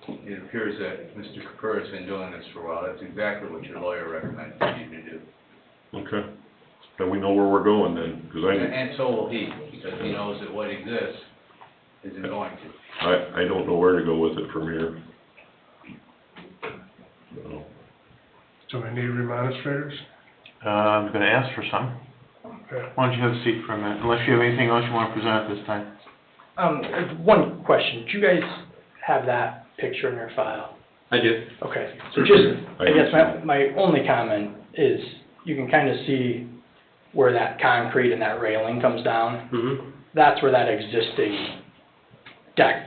[SPEAKER 12] it appears that Mr. Capur has been doing this for a while. That's exactly what your lawyer recommended you to do.
[SPEAKER 7] Okay. Then we know where we're going then, because
[SPEAKER 12] And so will he, because he knows that what exists isn't going to.
[SPEAKER 7] I don't know where to go with it from here. So,
[SPEAKER 2] So we need remonstrators?
[SPEAKER 1] I'm gonna ask for some.
[SPEAKER 2] Okay.
[SPEAKER 1] Why don't you have a seat for a minute, unless you have anything else you wanna present at this time?
[SPEAKER 14] One question, do you guys have that picture in your file?
[SPEAKER 6] I do.
[SPEAKER 14] Okay, so just,
[SPEAKER 7] I
[SPEAKER 14] I guess
[SPEAKER 7] do.
[SPEAKER 14] my only comment is, you can kind of see where that concrete and that railing comes down.
[SPEAKER 6] Mm-hmm.
[SPEAKER 14] That's where that existing deck,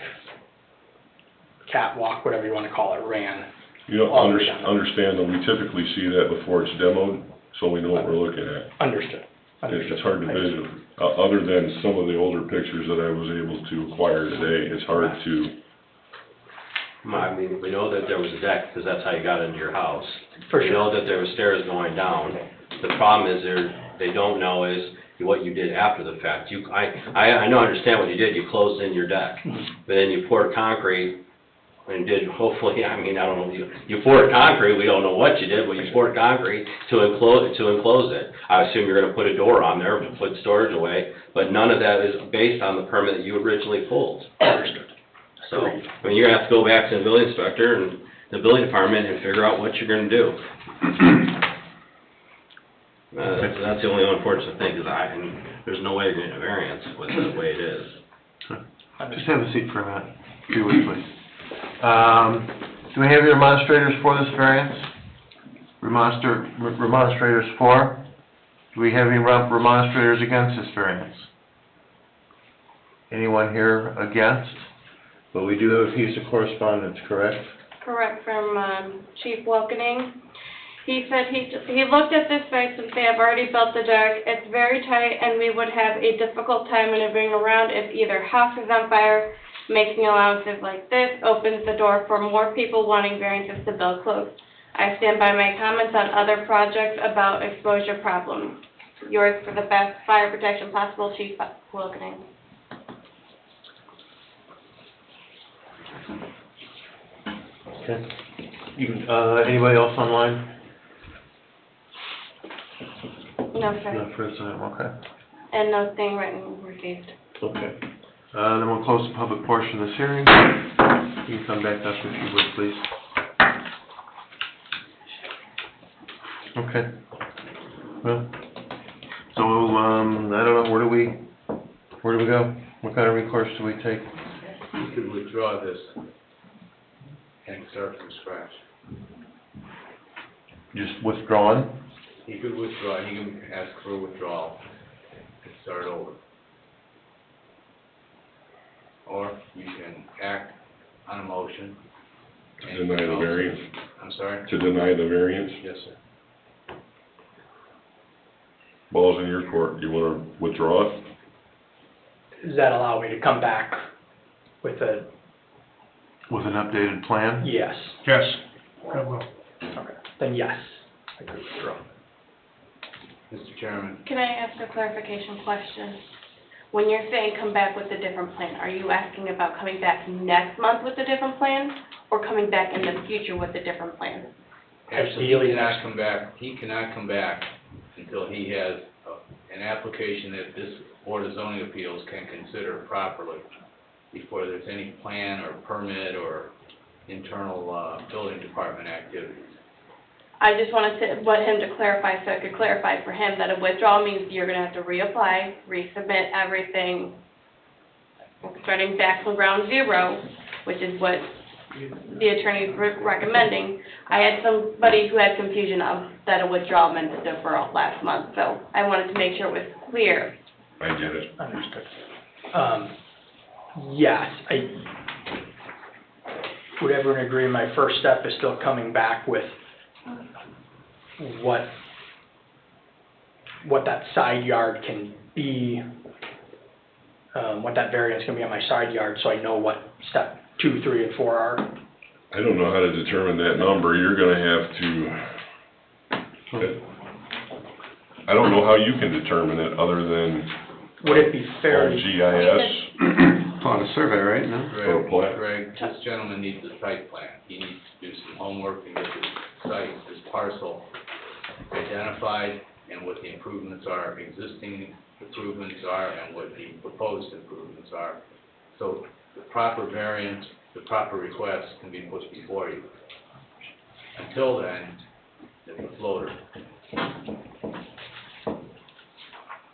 [SPEAKER 14] catwalk, whatever you want to call it, ran.
[SPEAKER 7] You don't
[SPEAKER 14] all the way down.
[SPEAKER 7] understand that we typically see that before it's demoed, so we know what we're looking at.
[SPEAKER 14] Understood.
[SPEAKER 7] It's hard to vision, other than some of the older pictures that I was able to acquire today, it's hard to,
[SPEAKER 6] I mean, we know that there was a deck, because that's how you got into your house.
[SPEAKER 14] For
[SPEAKER 6] We
[SPEAKER 14] sure.
[SPEAKER 6] know that there were stairs going down. The problem is they don't know is what you did after the fact. I know, understand what you did, you closed in your deck, but then you poured concrete and did, hopefully, I mean, I don't know, you poured concrete, we don't know what you did, but you poured concrete to enclose it. I assume you're gonna put a door on there, put storage away, but none of that is based on the permit that you originally pulled.
[SPEAKER 14] Understood.
[SPEAKER 6] So, I mean, you're gonna have to go back to the building inspector and the building department and figure out what you're gonna do. That's the only unfortunate thing, is there's no way you're getting a variance with the way it is.
[SPEAKER 1] Just have a seat for a minute, if you would, please. Do we have any remonstrators for this variance? Remonstrators for? Do we have any remonstrators against this variance? Anyone here against? But we do have a piece of correspondence, correct?
[SPEAKER 4] Correct, from Chief Welkening. He said he looked at this site since they have already built the deck. It's very tight and we would have a difficult time maneuvering around if either house is on fire. Making allowances like this opens the door for more people wanting variances to build close. I stand by my comments on other projects about exposure problems. Yours for the best fire protection possible, Chief Wilkening.
[SPEAKER 1] Okay. Anybody else online?
[SPEAKER 4] No, sir.
[SPEAKER 1] No, for this item, okay.
[SPEAKER 4] And no thing written received.
[SPEAKER 1] Okay. Then we'll close the public portion of this hearing. You can come back up if you would, please. Okay. Well, so, I don't know, where do we go? What kind of recourse do we take?
[SPEAKER 12] You could withdraw this and start from scratch.
[SPEAKER 1] Just withdrawn?
[SPEAKER 12] He could withdraw, he can ask for a withdrawal and start over. Or you can act on a motion.
[SPEAKER 7] To deny the variance?
[SPEAKER 12] I'm sorry?
[SPEAKER 7] To deny the variance?
[SPEAKER 12] Yes, sir.
[SPEAKER 7] Ball's in your court. You wanna withdraw it?
[SPEAKER 14] Does that allow me to come back with a,
[SPEAKER 1] With an updated plan?
[SPEAKER 14] yes?
[SPEAKER 8] Yes, I will.
[SPEAKER 14] Okay, then yes, I could withdraw.
[SPEAKER 12] Mr. Chairman,
[SPEAKER 4] Can I ask a clarification question? When you're saying come back with a different plan, are you asking about coming back next month with a different plan, or coming back in the future with a different plan?
[SPEAKER 12] actually,
[SPEAKER 14] Ideally,
[SPEAKER 12] he cannot come back until he has an application that this Board of Zoning Appeals can consider properly before there's any plan or permit or internal, building department activities.
[SPEAKER 4] I just wanted to want him to clarify, so I could clarify for him that a withdrawal means you're gonna have to reapply, resubmit everything, starting back from ground zero, which is what the attorney's recommending. I had somebody who had confusion of that a withdrawal meant a deferral last month, so I wanted to make sure it was clear.
[SPEAKER 7] I get it.
[SPEAKER 14] Understood. Yes, I would everyone agree my first step is still coming back with what that side yard can be, what that variance can be on my side yard, so I know what step 2, 3, and 4 are.
[SPEAKER 7] I don't know how to determine that number. You're gonna have to, I don't know how you can determine it other than
[SPEAKER 14] Would it be fair?
[SPEAKER 7] GIS.
[SPEAKER 10] On a survey, right, no?
[SPEAKER 7] Or a plat.
[SPEAKER 12] Greg, this gentleman needs a site plan. He needs to do some homework and get his site, his parcel identified and what the improvements are, existing improvements are, and what the proposed improvements are. So the proper variance, the proper request can be put before you. Until then, it's a floater.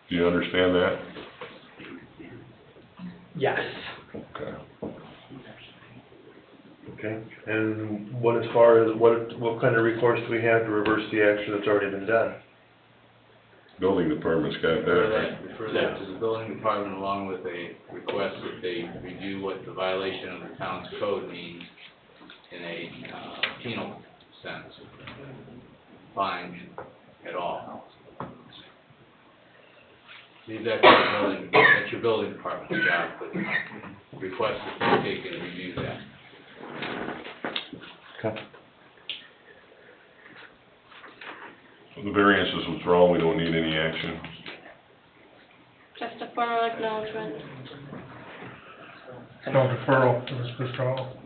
[SPEAKER 7] Do you understand that?
[SPEAKER 14] Yes.
[SPEAKER 7] Okay.
[SPEAKER 1] Okay, and what as far as, what kind of recourse do we have to reverse the action that's already been done?
[SPEAKER 7] Building department's got that, right?
[SPEAKER 12] Refer that to the building department along with a request that they review what the violation of the town's code means in a penal sense, fine at all. Leave that to the building, that's your building department's job, but request that they take and review that.
[SPEAKER 1] Okay.
[SPEAKER 7] The variance is withdrawn, we don't need any action.
[SPEAKER 4] Just a formal acknowledgement.
[SPEAKER 8] No deferral, it was withdrawal.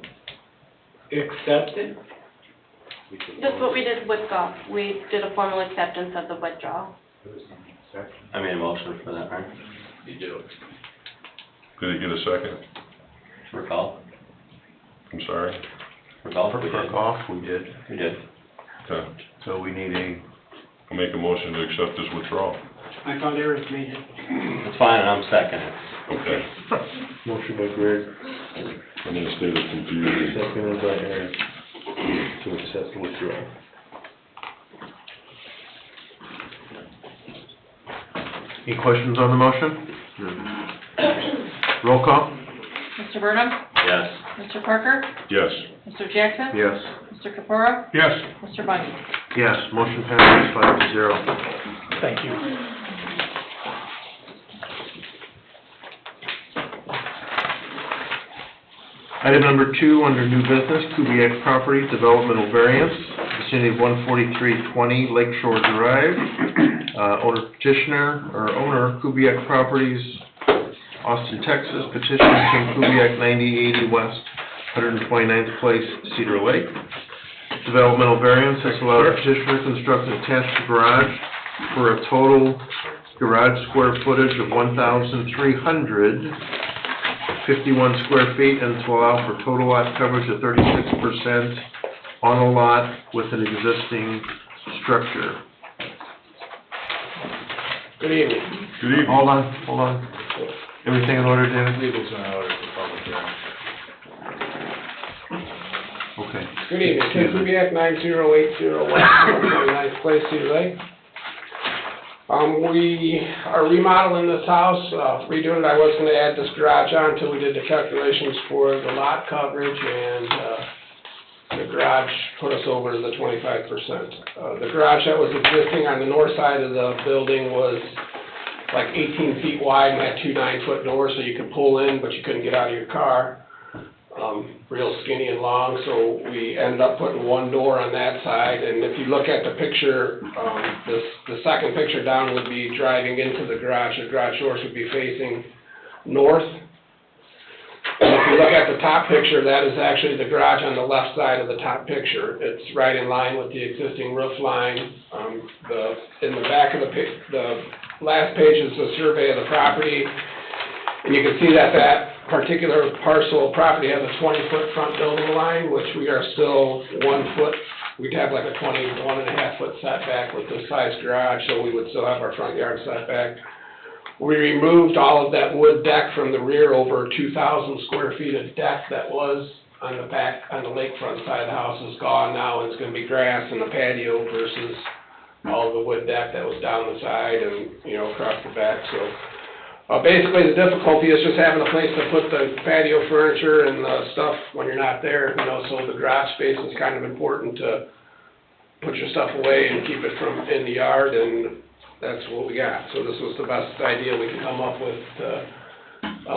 [SPEAKER 5] Accepted?
[SPEAKER 4] That's what we did with golf. We did a formal acceptance of the withdrawal.
[SPEAKER 6] I made a motion for that, right?
[SPEAKER 12] You do.
[SPEAKER 7] Did it get a second?
[SPEAKER 6] For golf?
[SPEAKER 7] I'm sorry?
[SPEAKER 6] For golf, we
[SPEAKER 1] For
[SPEAKER 6] did.
[SPEAKER 1] golf, we did.
[SPEAKER 6] We did.
[SPEAKER 7] Okay.
[SPEAKER 1] So we need a,
[SPEAKER 7] I'll make a motion to accept this withdrawal.
[SPEAKER 5] I thought Eric made it.
[SPEAKER 6] It's fine, and I'm seconding.
[SPEAKER 7] Okay.
[SPEAKER 1] motion by Greg,
[SPEAKER 7] I'm in a state of confusion.
[SPEAKER 1] seconded by Eric, to accept the withdrawal. Any questions on the motion? Roll call?
[SPEAKER 3] Mr. Burnham?
[SPEAKER 6] Yes.
[SPEAKER 3] Mr. Parker?
[SPEAKER 7] Yes.
[SPEAKER 3] Mr. Jackson?
[SPEAKER 1] Yes.
[SPEAKER 3] Mr. Mr. Capura?
[SPEAKER 2] Yes.
[SPEAKER 3] Mr. Bundy?
[SPEAKER 1] Yes, motion passes 5-0.
[SPEAKER 14] Thank you.
[SPEAKER 1] Item number 2, under new business, Kubiak Properties Developmental Variance, vicinity of 14320 Lakeshore Drive. Owner Kubiak Properties, Austin, Texas, petition King Kubiak 9080 West 129th Place, Cedar Lake. Developmental variance has allowed the petitioner to construct an attached garage for a total garage square footage of 1,351 square feet, and to allow for total lot coverage of 36% on a lot with an existing structure.
[SPEAKER 13] Good evening.
[SPEAKER 7] Good evening.
[SPEAKER 1] Hold on. Everything in order, David?
[SPEAKER 12] Legal's in order for public hearing.
[SPEAKER 1] Okay.
[SPEAKER 13] Good evening, Ken Kubiak, 9080 West 129th Place, Cedar Lake. We are remodeling this house, redoing it. I was gonna add this garage on until we did the calculations for the lot coverage, and, the garage put us over the 25%. The garage that was existing on the north side of the building was like 18 feet wide and had 2 9-foot doors, so you could pull in, but you couldn't get out of your car. Real skinny and long, so we ended up putting one door on that side, and if you look at the picture, the second picture down would be driving into the garage doors would be facing north. And if you look at the top picture, that is actually the garage on the left side of the top picture. It's right in line with the existing roof line. In the back of the last page is a survey of the property, and you can see that that particular parcel of property has a 20-foot front building line, which we are still 1 foot. We'd have like a 21.5-foot setback with this size garage, so we would still have our front yard setback. We removed all of that wood deck from the rear, over 2,000 square feet of deck that was on the back, on the lakefront side of the house is gone now, and it's gonna be grass and a patio versus all of the wood deck that was down the side and, across the back, so. Basically, the difficulty is just having a place to put the patio furniture and stuff when you're not there, so the garage space is kind of important to put your stuff away and keep it from in the yard, and that's what we got. So this was the best idea we could come up with.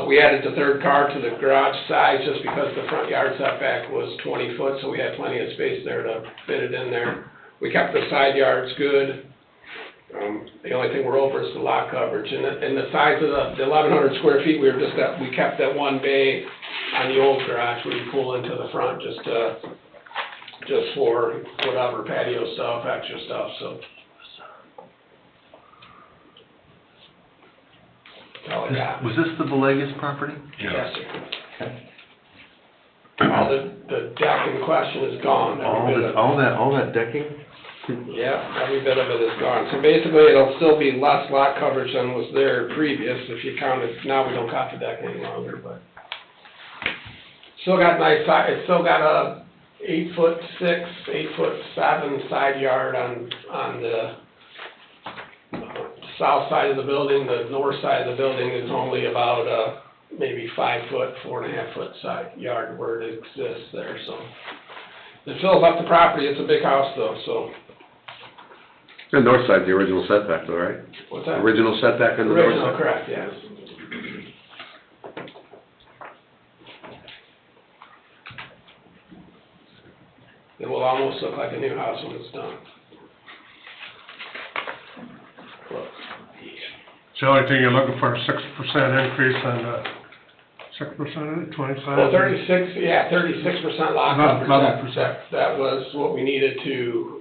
[SPEAKER 13] We added the third car to the garage side just because the front yard setback was 20 foot, so we had plenty of space there to fit it in there. We kept the side yards good. The only thing we're over is the lot coverage, and the size of the 1,100 square feet, we kept that one bay on the old garage where you pull into the front just for whatever patio stuff, extra stuff, so. That's all I got.
[SPEAKER 1] Was this the Villegas property?
[SPEAKER 13] Yes, sir. All the deck in question is gone.
[SPEAKER 1] All that decking?
[SPEAKER 13] Yeah, every bit of it is gone. So basically, it'll still be less lot coverage than was there previous, if you counted, now we don't count the deck any longer, but. Still got nice side, it's still got a 8'6", 8'7" side yard on the south side of the building. The north side of the building is only about, maybe 5 foot, 4.5 foot side yard where it exists there, so. It fills up the property, it's a big house though, so.
[SPEAKER 10] The north side, the original setback though, right?
[SPEAKER 13] What's that?
[SPEAKER 10] Original setback on the north
[SPEAKER 13] Original,
[SPEAKER 10] side?
[SPEAKER 13] correct, yes. It will almost look like a new house when it's done.
[SPEAKER 2] So the only thing you're looking for, a 6% increase on the 6%, 25?
[SPEAKER 13] Well, 36% lot coverage.
[SPEAKER 2] Another percent.
[SPEAKER 13] That was what we needed to,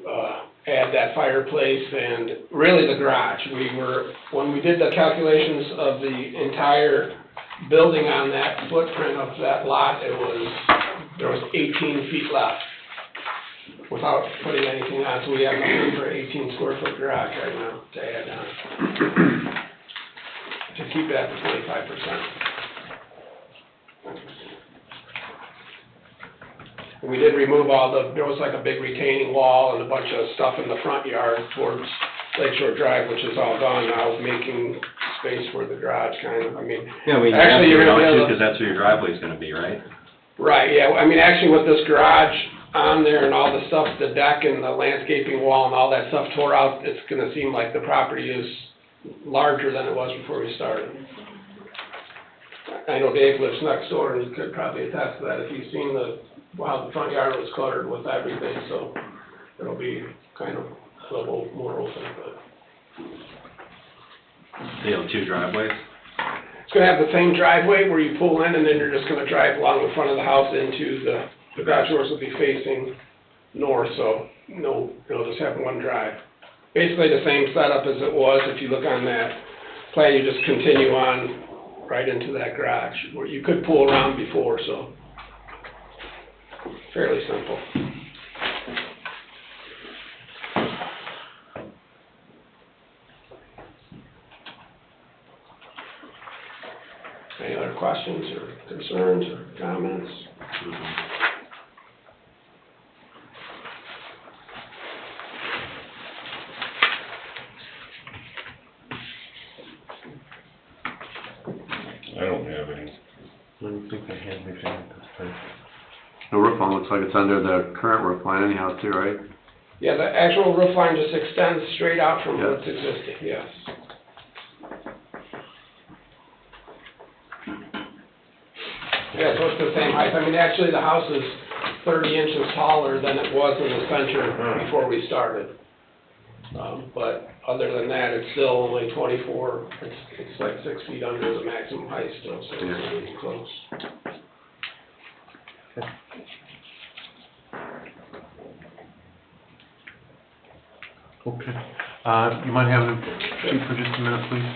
[SPEAKER 13] add that fireplace and really the garage. When we did the calculations of the entire building on that footprint of that lot, there was 18 feet left without putting anything on, so we have room for 18 square foot garage right now to add on. To keep it at the 25%. We did remove there was like a big retaining wall and a bunch of stuff in the front yard towards Lakeshore Drive, which is all gone now, making space for the garage kind of,
[SPEAKER 6] Actually, you're gonna be able to, because that's where your driveway's gonna be, right?
[SPEAKER 13] Right, yeah, actually with this garage, on there and all the stuff, the deck and the landscaping wall and all that stuff tore out, it's gonna seem like the property is larger than it was before we started. I know Dave lives next door, and he could probably attest to that if he's seen how the front yard was cluttered with everything, so it'll be kind of a little more open, but.
[SPEAKER 6] You know, 2 driveways?
[SPEAKER 13] It's gonna have the same driveway where you pull in, and then you're just gonna drive along the front of the house into the garage doors will be facing north, so it'll just have one drive. Basically the same setup as it was, if you look on that plan, you just continue on right into that garage, where you could pull around before, so fairly simple. Any other questions or concerns or comments?
[SPEAKER 7] I don't have any.
[SPEAKER 1] I don't think I have anything at this time.
[SPEAKER 10] The roof line looks like it's under the current roof line anyhow too, right?
[SPEAKER 13] Yeah, the actual roof line just extends straight out from
[SPEAKER 10] Yeah.
[SPEAKER 13] what's existing, yes. Yeah, so it's the same height. I mean, actually, the house is 30 inches taller than it was in the center before we started. But other than that, it's still only 24, it's like 6 feet under the maximum height still, so it's really close.
[SPEAKER 1] Okay. You might have the chief for just a minute, please.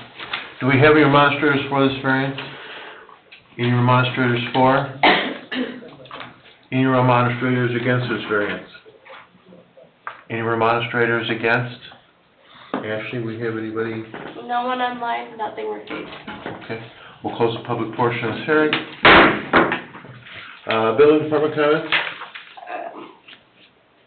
[SPEAKER 1] Do we have any remonstrators for this variance? Any remonstrators for? Any remonstrators against this variance? Any remonstrators against? Ashley, we have anybody?
[SPEAKER 4] No one online, nothing received.
[SPEAKER 1] Okay, we'll close the public portion of this hearing. Building department comments?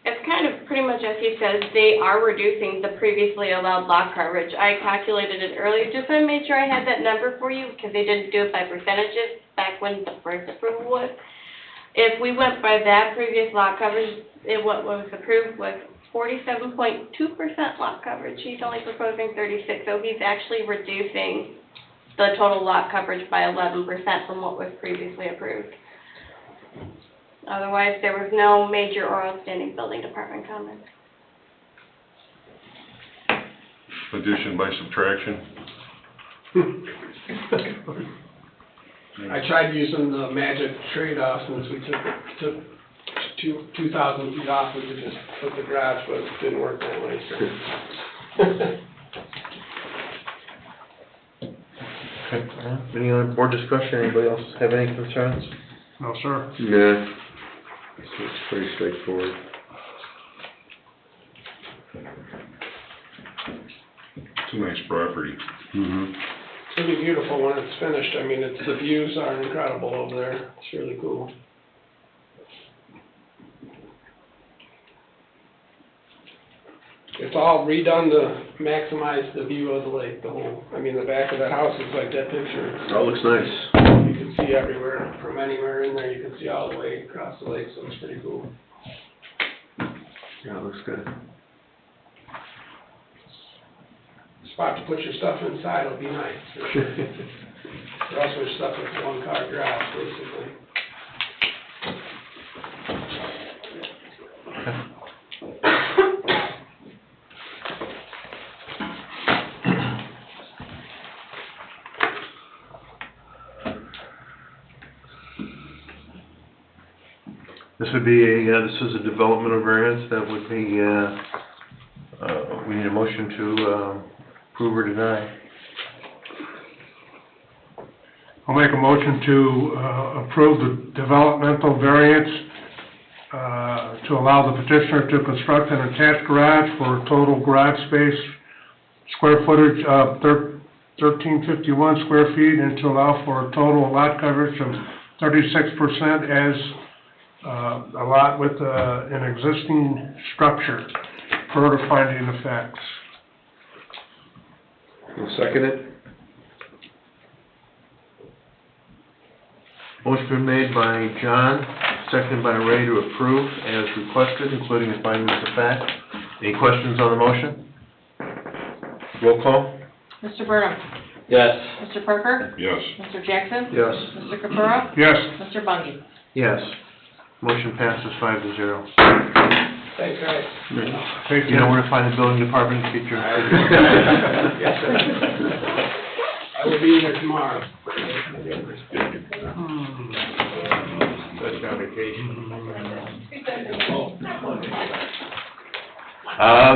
[SPEAKER 4] It's kind of pretty much as he says, they are reducing the previously allowed lot coverage. I calculated it earlier, just to make sure I had that number for you, because they didn't do it by percentages back when the first approval was. If we went by that previous lot coverage, what was approved was 47.2% lot coverage. He's only proposing 36, so he's actually reducing the total lot coverage by 11% from what was previously approved. Otherwise, there was no major or outstanding building department comments.
[SPEAKER 7] Addition by subtraction?
[SPEAKER 13] I tried using the magic trade-off since we took 2,000 feet off, we could just put the garage, but it didn't work that way, so.
[SPEAKER 1] Okay. Any other board discussion? Anybody else have any concerns?
[SPEAKER 8] No, sir.
[SPEAKER 10] Yeah. It's pretty straightforward.
[SPEAKER 7] It's a nice property.
[SPEAKER 10] Mm-hmm.
[SPEAKER 13] It's gonna be beautiful when it's finished. I mean, the views are incredible over there. It's really cool. It's all redone to maximize the view of the lake, the whole, I mean, the back of that house is like that picture.
[SPEAKER 10] Oh, looks nice.
[SPEAKER 13] You can see everywhere, from anywhere in there, you can see all the way across the lake, so it's pretty cool.
[SPEAKER 10] Yeah, it looks good.
[SPEAKER 13] Spot to put your stuff inside will be nice. Or else we're stuck with one car garage, basically.
[SPEAKER 1] This would be this is a developmental variance that would be, we need a motion to approve or deny.
[SPEAKER 2] I'll make a motion to approve the developmental variance to allow the petitioner to construct an attached garage for a total garage space, square footage of 1,351 square feet, and to allow for a total lot coverage of 36% as a lot with an existing structure per the finding of facts.
[SPEAKER 10] I'll second it.
[SPEAKER 1] Motion been made by John, seconded by Ray to approve as requested, including the findings of fact. Any questions on the motion? Roll call?
[SPEAKER 3] Mr. Burnham?
[SPEAKER 6] Yes.
[SPEAKER 3] Mr. Parker?
[SPEAKER 7] Yes.
[SPEAKER 3] Mr. Jackson?
[SPEAKER 1] Yes.
[SPEAKER 3] Mr. Capura?
[SPEAKER 8] Yes.
[SPEAKER 3] Mr. Bundy?
[SPEAKER 1] Yes. Motion passes 5-0.
[SPEAKER 13] Thanks, guys.
[SPEAKER 8] Thank
[SPEAKER 1] You know where to find the building department in future?
[SPEAKER 13] Yes, sir. I will be there tomorrow.
[SPEAKER 12] That's on vacation.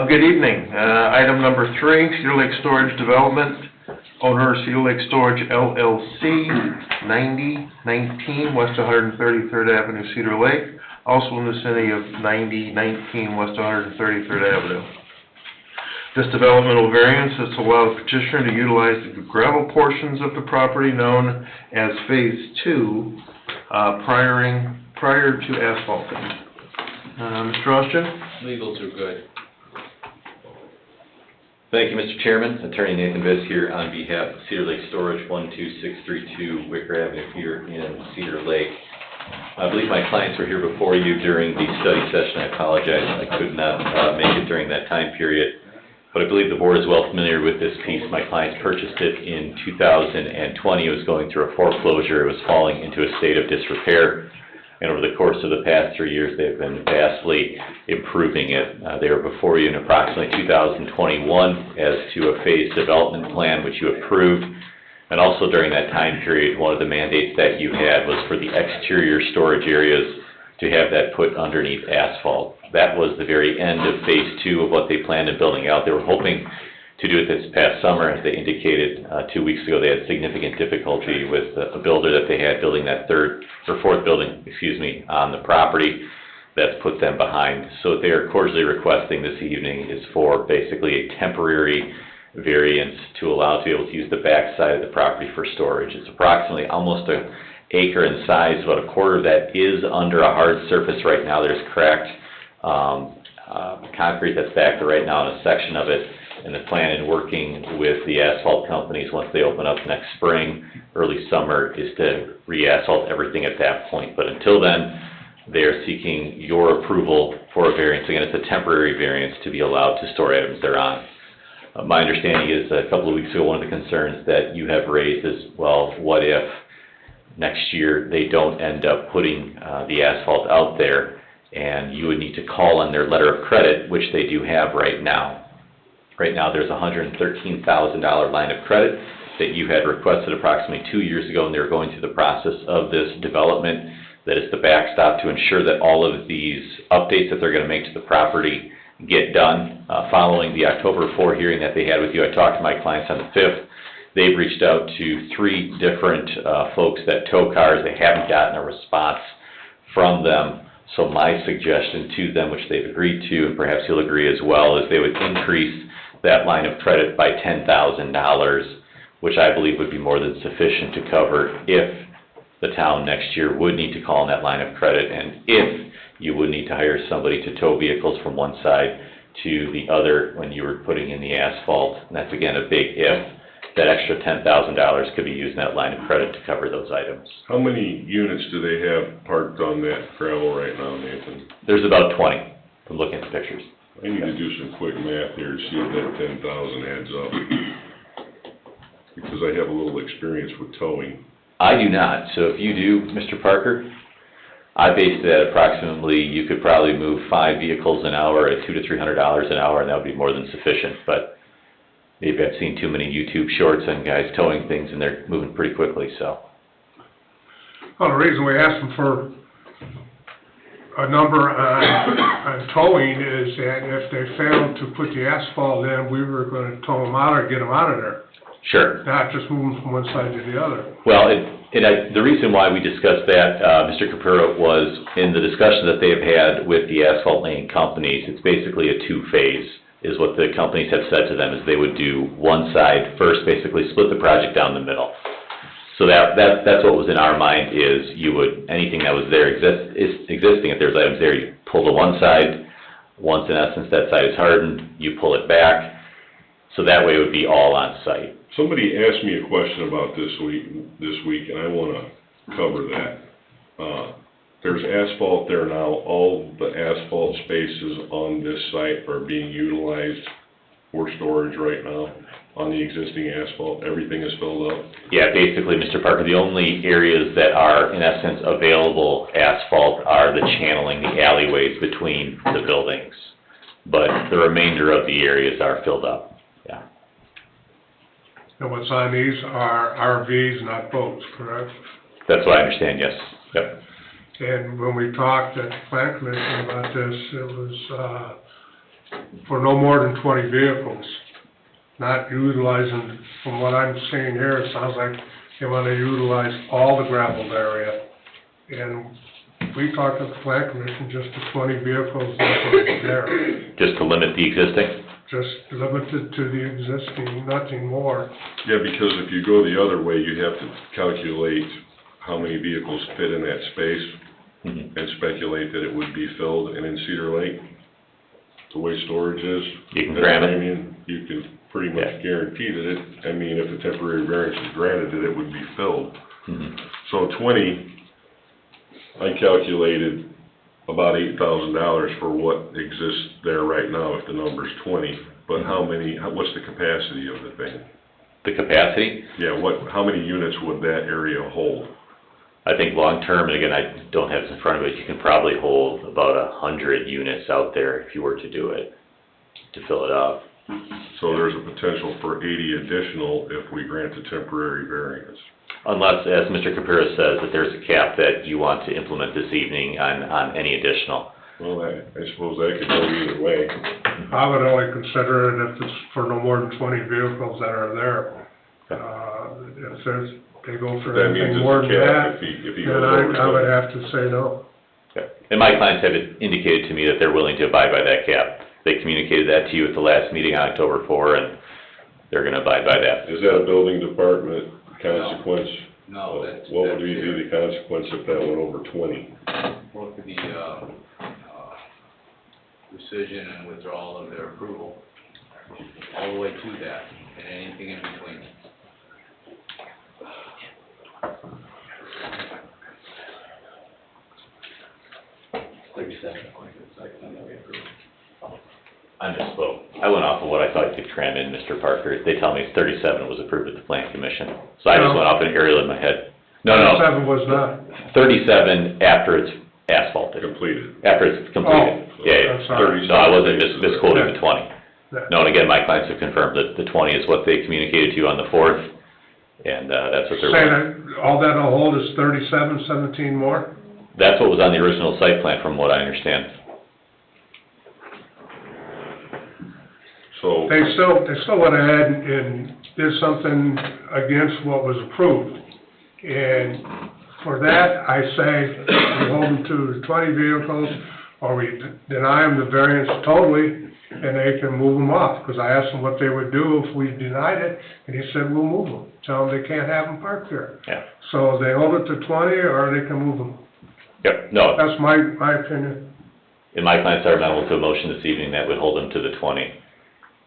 [SPEAKER 1] Good evening. Item number 3, Cedar Lake Storage Development. Owner Cedar Lake Storage LLC, 9019 West 133rd Avenue, Cedar Lake. Also in the vicinity of 9019 West 133rd Avenue. This developmental variance is to allow the petitioner to utilize the gravel portions of the property known as Phase 2, prior to asphalting. Mr. Austin?
[SPEAKER 15] Legals are good. Thank you, Mr. Chairman. Attorney Nathan Viss here on behalf of Cedar Lake Storage, 12632 Wicker Avenue here in Cedar Lake. I believe my clients were here before you during the study session. I apologize, I could not make it during that time period. But I believe the board is well familiar with this piece. My clients purchased it in 2020. It was going through a foreclosure. It was falling into a state of disrepair. And over the course of the past 3 years, they've been vastly improving it. They were before you in approximately 2021 as to a phased development plan, which you approved. And also during that time period, one of the mandates that you had was for the exterior storage areas to have that put underneath asphalt. That was the very end of Phase 2 of what they planned on building out. They were hoping to do it this past summer. As they indicated 2 weeks ago, they had significant difficulty with a builder that they had building that fourth building, on the property. That's put them behind. So what they are cordially requesting this evening is for basically a temporary variance to allow to be able to use the back side of the property for storage. It's approximately almost an acre in size. About a quarter of that is under a hard surface right now. There's cracked concrete that's back there right now in a section of it. And the plan in working with the asphalt companies once they open up next spring, early summer, is to re-asphalt everything at that point. But until then, they are seeking your approval for a variance. Again, it's a temporary variance to be allowed to store items thereon. My understanding is that a couple of weeks ago, one of the concerns that you have raised is, well, what if next year they don't end up putting the asphalt out there and you would need to call on their letter of credit, which they do have right now. Right now, there's a $113,000 line of credit that you had requested approximately 2 years ago, and they were going through the process of this development. That is the backstop to ensure that all of these updates that they're going to make to the property get done. Following the October 4 hearing that they had with you, I talked to my clients on the 5th. They've reached out to 3 different folks that tow cars. They haven't gotten a response from them. So my suggestion to them, which they've agreed to, and perhaps you'll agree as well, is they would increase that line of credit by $10,000, which I believe would be more than sufficient to cover if the town next year would need to call on that line of credit, and if you would need to hire somebody to tow vehicles from one side to the other when you were putting in the asphalt. And that's, again, a big if. That extra $10,000 could be used in that line of credit to cover those items.
[SPEAKER 7] How many units do they have parked on that gravel right now, Nathan?
[SPEAKER 15] There's about 20, from looking at the pictures.
[SPEAKER 7] I need to do some quick math here to see if that 10,000 adds up. Because I have a little experience with towing.
[SPEAKER 15] I do not. So if you do, Mr. Parker, I based it at approximately, you could probably move 5 vehicles an hour at $200 to $300 an hour, and that would be more than sufficient. But maybe I've seen too many YouTube shorts on guys towing things, and they're moving pretty quickly, so.
[SPEAKER 2] Well, the reason we asked them for a number on towing is that if they failed to put the asphalt in, we were gonna tow them out or get them out of there,
[SPEAKER 15] Sure.
[SPEAKER 2] not just move them from one side to the other.
[SPEAKER 15] Well, the reason why we discussed that, Mr. Capura, was in the discussion that they've had with the asphalt laying companies. It's basically a 2-phase, is what the companies have said to them, is they would do one side first, basically split the project down the middle. So that's what was in our mind, is you would, anything that was there existing, if there's items there, you pull to one side. Once, in essence, that side is hardened, you pull it back. So that way it would be all on site.
[SPEAKER 7] Somebody asked me a question about this week, and I want to cover that. there's asphalt there now. All the asphalt spaces on this site are being utilized for storage right now on the existing asphalt. Everything is filled up.
[SPEAKER 15] Yeah, basically, Mr. Parker, the only areas that are, in essence, available asphalt are the channeling, the alleyways between the buildings. But the remainder of the areas are filled up, yeah.
[SPEAKER 2] And what's on these are RVs, not boats, correct?
[SPEAKER 15] That's what I understand, yes, yep.
[SPEAKER 2] And when we talked at the plan commission about this, it was, for no more than 20 vehicles. Not utilizing, from what I'm seeing here, it sounds like they want to utilize all the gravelled area. And we talked at the plan commission, just the 20 vehicles that were there.
[SPEAKER 15] Just to limit the existing?
[SPEAKER 2] Just limited to the existing, nothing more.
[SPEAKER 7] Yeah, because if you go the other way, you have to calculate how many vehicles fit in that space and speculate that it would be filled. And in Cedar Lake, the way storage is,
[SPEAKER 15] you can cram it.
[SPEAKER 7] I mean, you can pretty much guarantee that it, I mean, if a temporary variance is granted, that it would be filled. So 20, I calculated about $8,000 for what exists there right now, if the number's 20. But how many, what's the capacity of the thing?
[SPEAKER 15] The capacity?
[SPEAKER 7] Yeah, how many units would that area hold?
[SPEAKER 15] I think long-term, and again, I don't have this in front of me, you can probably hold about 100 units out there if you were to do it, to fill it up.
[SPEAKER 7] So there's a potential for 80 additional if we grant a temporary variance.
[SPEAKER 15] Unless, as Mr. Capura says, that there's a cap that you want to implement this evening on any additional.
[SPEAKER 7] Well, I suppose that could go either way.
[SPEAKER 2] I would only consider it if it's for no more than 20 vehicles that are there. If there's, they go for
[SPEAKER 7] That means
[SPEAKER 2] anything
[SPEAKER 7] it's
[SPEAKER 2] more
[SPEAKER 7] a
[SPEAKER 2] than
[SPEAKER 7] cap
[SPEAKER 2] that,
[SPEAKER 7] if he
[SPEAKER 2] then
[SPEAKER 7] goes over
[SPEAKER 2] I would
[SPEAKER 7] 20.
[SPEAKER 2] have to say no.
[SPEAKER 15] Okay. And my clients have indicated to me that they're willing to abide by that cap. They communicated that to you at the last meeting on October 4, and they're gonna abide by that.
[SPEAKER 7] Is that a building department consequence?
[SPEAKER 12] No, that's.
[SPEAKER 7] What would be the consequence if that went over 20?
[SPEAKER 12] Well, it could be, rescission and withdrawal of their approval, all the way to that, and anything in between.
[SPEAKER 15] I misspoke. I went off of what I thought you could cram in, Mr. Parker. They tell me 37 was approved at the plan commission. So I just went off an aerial in my head. No,
[SPEAKER 2] 7 was not.
[SPEAKER 15] 37 after it's asphalted.
[SPEAKER 7] Completed.
[SPEAKER 15] After it's completed.
[SPEAKER 2] Oh,
[SPEAKER 15] Yeah,
[SPEAKER 2] I'm sorry.
[SPEAKER 15] no, I wasn't misquoting the 20.
[SPEAKER 2] Yeah.
[SPEAKER 15] No, and again, my clients have confirmed that the 20 is what they communicated to you on the 4th, and that's what they're.
[SPEAKER 2] Saying that all that'll hold is 37, 17 more?
[SPEAKER 15] That's what was on the original site plan, from what I understand.
[SPEAKER 7] So.
[SPEAKER 2] They still went ahead and did something against what was approved. And for that, I say we hold them to the 20 vehicles, or we deny them the variance totally, and they can move them off. Because I asked them what they would do if we denied it, and he said, we'll move them. Tell them they can't have them parked there.
[SPEAKER 15] Yeah.
[SPEAKER 2] So they hold it to 20, or they can move them.
[SPEAKER 15] Yep, no,
[SPEAKER 2] That's my opinion.
[SPEAKER 15] and my clients are amenable to a motion this evening that would hold them to the 20.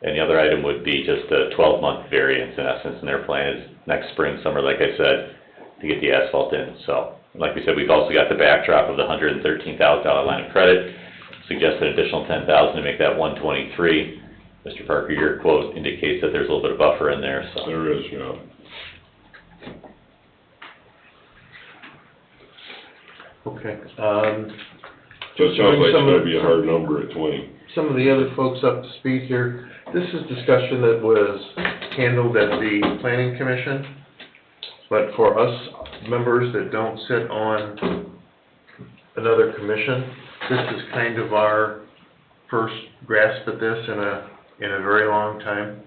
[SPEAKER 15] And the other item would be just a 12-month variance in essence, and their plan is next spring, summer, like I said, to get the asphalt in. So, like we said, we've also got the backdrop of the $113,000 line of credit, suggested an additional $10,000 to make that $123,000. Mr. Parker, your quote indicates that there's a little bit of buffer in there, so.
[SPEAKER 7] There is, yeah.
[SPEAKER 1] Okay,
[SPEAKER 7] So it sounds like it's gonna be a hard number at 20.
[SPEAKER 1] some of the other folks up to speed here. This is discussion that was handled at the planning commission, but for us members that don't sit on another commission, this is kind of our first grasp at this in a very long time.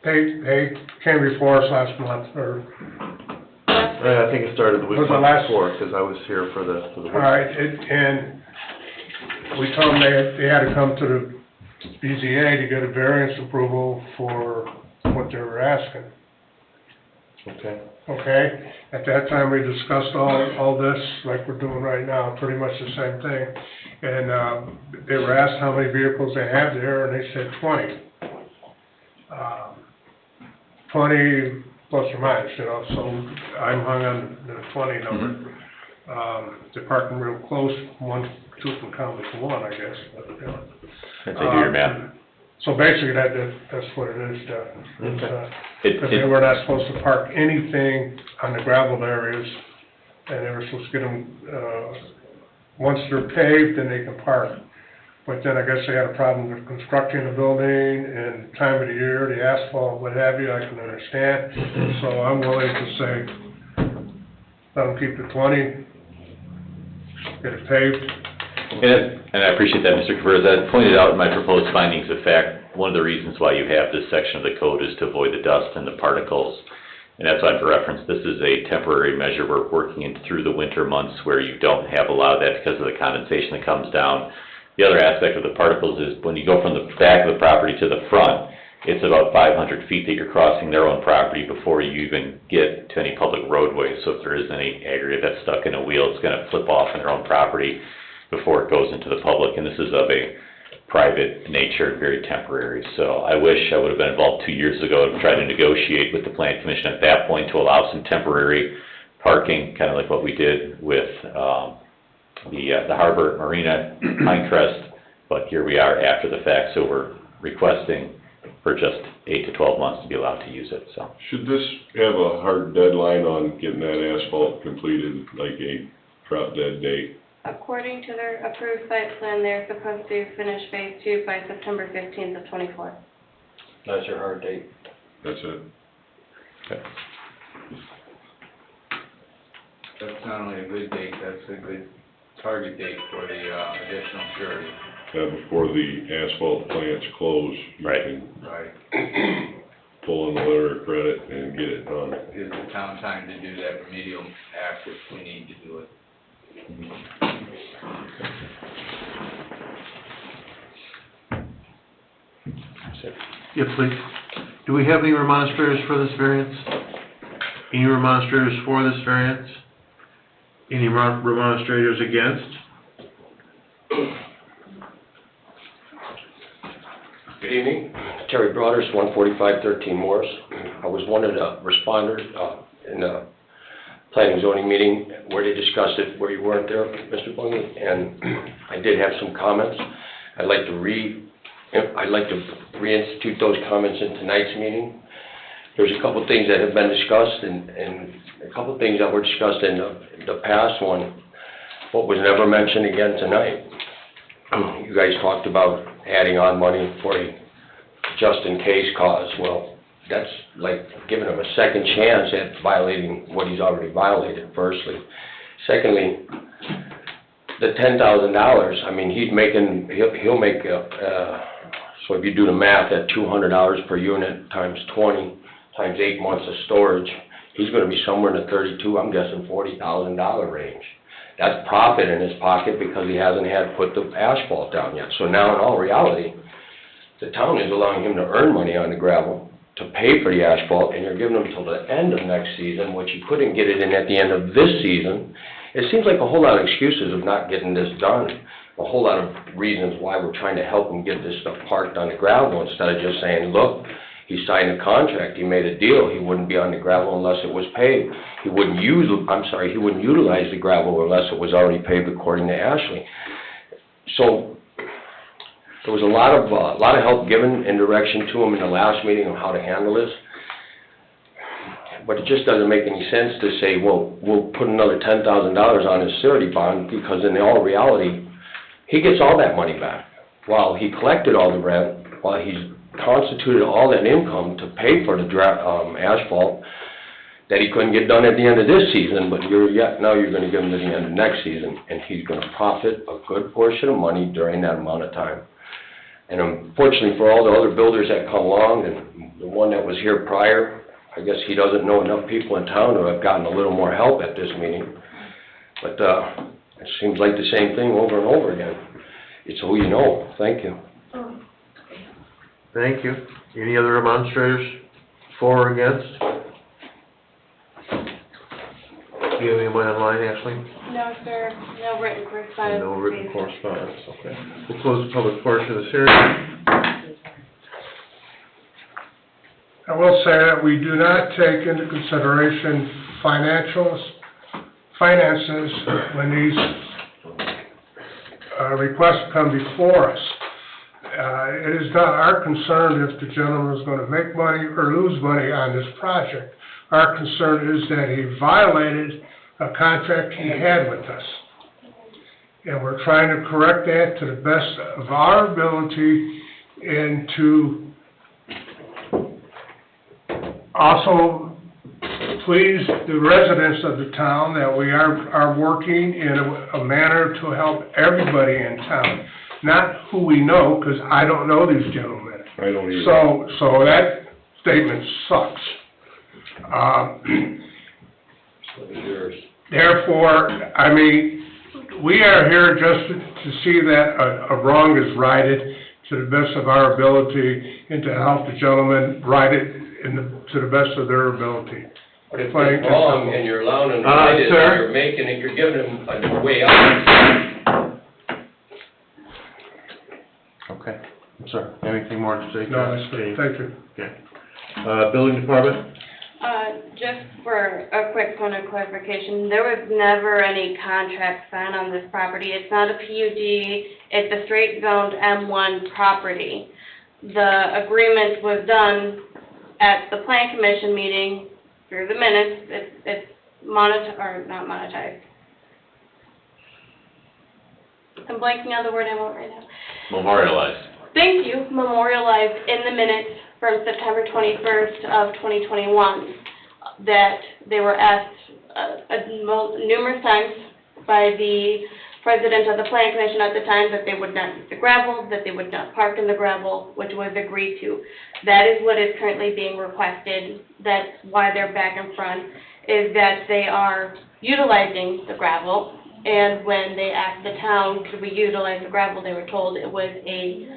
[SPEAKER 2] They came before us last month, or,
[SPEAKER 1] I think it started the week
[SPEAKER 2] Was it last-
[SPEAKER 1] before, because I was here for the week.
[SPEAKER 2] all right, and we told them they had to come to the BZA to get a variance approval for what they were asking,
[SPEAKER 1] Okay.
[SPEAKER 2] okay? At that time, we discussed all this like we're doing right now, pretty much the same thing. And, they were asked how many vehicles they had there, and they said 20. 20 plus or minus, you know, so I'm hung on the 20 number. they're parking real close, two can count as one, I guess, but, you know.
[SPEAKER 15] If they do your math.
[SPEAKER 2] So basically, that's what it is, Jeff. It's,
[SPEAKER 15] It-
[SPEAKER 2] that they were not supposed to park anything on the gravel areas, and they were supposed to get them, once they're paved, then they can park. But then I guess they had a problem with constructing the building and time of the year, the asphalt, what have you, I can understand. So I'm willing to say, let them keep the 20, get it paved.
[SPEAKER 15] And I appreciate that, Mr. Cabrera. As I pointed out in my proposed findings of fact, one of the reasons why you have this section of the code is to avoid the dust and the particles. And that's why, for reference, this is a temporary measure. We're working in through the winter months where you don't have a lot of that because of the condensation that comes down. The other aspect of the particles is when you go from the back of the property to the front, it's about 500 feet that you're crossing their own property before you even get to any public roadways. So if there is any aggregate that's stuck in a wheel, it's going to flip off on their own property before it goes into the public. And this is of a private nature, very temporary. So I wish I would have been involved 2 years ago to try to negotiate with the Plan Commission at that point to allow some temporary parking, kind of like what we did with the Harbor Marina, Pinecrest, but here we are after the fact, so we're requesting for just 8 to 12 months to be allowed to use it, so.
[SPEAKER 7] Should this have a hard deadline on getting that asphalt completed, like a drop dead date?
[SPEAKER 4] According to their approved site plan, they're supposed to finish phase 2 by September 15th of '24.
[SPEAKER 6] That's your hard date.
[SPEAKER 7] That's it?
[SPEAKER 15] Okay.
[SPEAKER 12] That's not only a good date, that's a good target date for the additional surety.
[SPEAKER 7] Before the asphalt plants close, you
[SPEAKER 15] Right.
[SPEAKER 7] can
[SPEAKER 12] Right.
[SPEAKER 7] pull in the letter of credit and get it done.
[SPEAKER 12] Gives the town time to do that remedial act if we need to do it.
[SPEAKER 1] Yeah, please. Do we have any remonstrators for this variance? Any remonstrators for this variance? Any remonstrators against?
[SPEAKER 16] Good evening, Terry Broaders, 14513 Morris. I was one of the responders in the planning and zoning meeting where they discussed it, where you weren't there, Mr. Bungie, and I did have some comments. I'd like to reinstitute those comments in tonight's meeting. There's a couple things that have been discussed and a couple things that were discussed in the past one, what was never mentioned again tonight. You guys talked about adding on money for a just-in-case cause. Well, that's like giving him a second chance at violating what he's already violated, firstly. Secondly, the $10,000, I mean, he'll make, so if you do the math at $200 per unit times 20, times 8 months of storage, he's gonna be somewhere in the $32,000, I'm guessing $40,000 range. That's profit in his pocket because he hasn't had to put the asphalt down yet. So now, in all reality, the town is allowing him to earn money on the gravel to pay for the asphalt, and you're giving him till the end of next season, which he couldn't get it in at the end of this season. It seems like a whole lot of excuses of not getting this done, a whole lot of reasons why we're trying to help him get this stuff parked on the gravel instead of just saying, look, he signed a contract, he made a deal, he wouldn't be on the gravel unless it was paved. He wouldn't utilize the gravel unless it was already paved according to Ashley. So, there was a lot of help given and direction to him in the last meeting on how to handle this. But it just doesn't make any sense to say, well, we'll put another $10,000 on his surety bond, because in all reality, he gets all that money back. While he collected all the rent, while he's constituted all that income to pay for the asphalt that he couldn't get done at the end of this season, but now you're going to give him to the end of next season, and he's going to profit a good portion of money during that amount of time. And unfortunately for all the other builders that come along, and the one that was here prior, I guess he doesn't know enough people in town who have gotten a little more help at this meeting. But it seems like the same thing over and over again. It's who you know. Thank you.
[SPEAKER 1] Thank you. Any other remonstrators for or against? Do you have anyone online, Ashley?
[SPEAKER 4] No, sir, no written correspondence.
[SPEAKER 1] No written correspondence, okay. We'll close the public portion of this hearing.
[SPEAKER 2] I will say that we do not take into consideration financials finances when these requests come before us. It is not our concern if the gentleman is gonna make money or lose money on this project. Our concern is that he violated a contract he had with us. And we're trying to correct that to the best of our ability and to also please the residents of the town that we are working in a manner to help everybody in town, not who we know, because I don't know these gentlemen.
[SPEAKER 7] I don't either.
[SPEAKER 2] So that statement sucks. Therefore, I mean, we are here just to see that a wrong is righted to the best of our ability and to help the gentleman right it to the best of their ability.
[SPEAKER 16] But if it's wrong and you're allowing them to write it,
[SPEAKER 1] sir?
[SPEAKER 16] you're making it, you're giving them a way out.
[SPEAKER 1] Okay. Sir, anything more to say?
[SPEAKER 2] No, that's good. Thank you.
[SPEAKER 1] Okay. Building department?
[SPEAKER 4] Just for a quick point of clarification, there was never any contract signed on this property. It's not a PUD, it's a straight zoned M1 property. The agreement was done at the plan commission meeting through the minutes. It's not monetized. I'm blanking on the word I want right now.
[SPEAKER 15] Memorialized.
[SPEAKER 4] Thank you, memorialized in the minutes from September 21st of 2021, that they were asked numerous times by the president of the plan commission at the time that they would not use the gravel, that they would not park in the gravel, which was agreed to. That is what is currently being requested. That's why they're back in front, is that they are utilizing the gravel. And when they asked the town, could we utilize the gravel, they were told it was a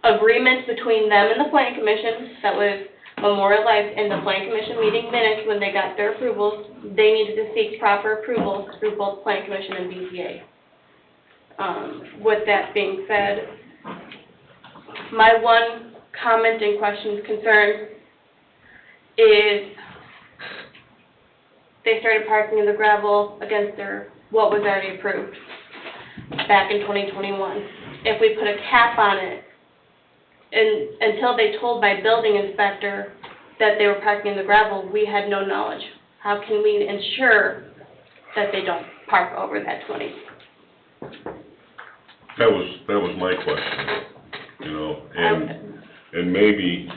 [SPEAKER 4] agreement between them and the plan commission that was memorialized in the plan commission meeting minutes when they got their approvals. They needed to seek proper approvals through both plan commission and BZA. With that being said, my one comment and question concern is they started parking in the gravel against what was already approved back in 2021. If we put a cap on it, and until they told my building inspector that they were parking in the gravel, we had no knowledge. How can we ensure that they don't park over that 20?
[SPEAKER 7] That was my question, you know, and maybe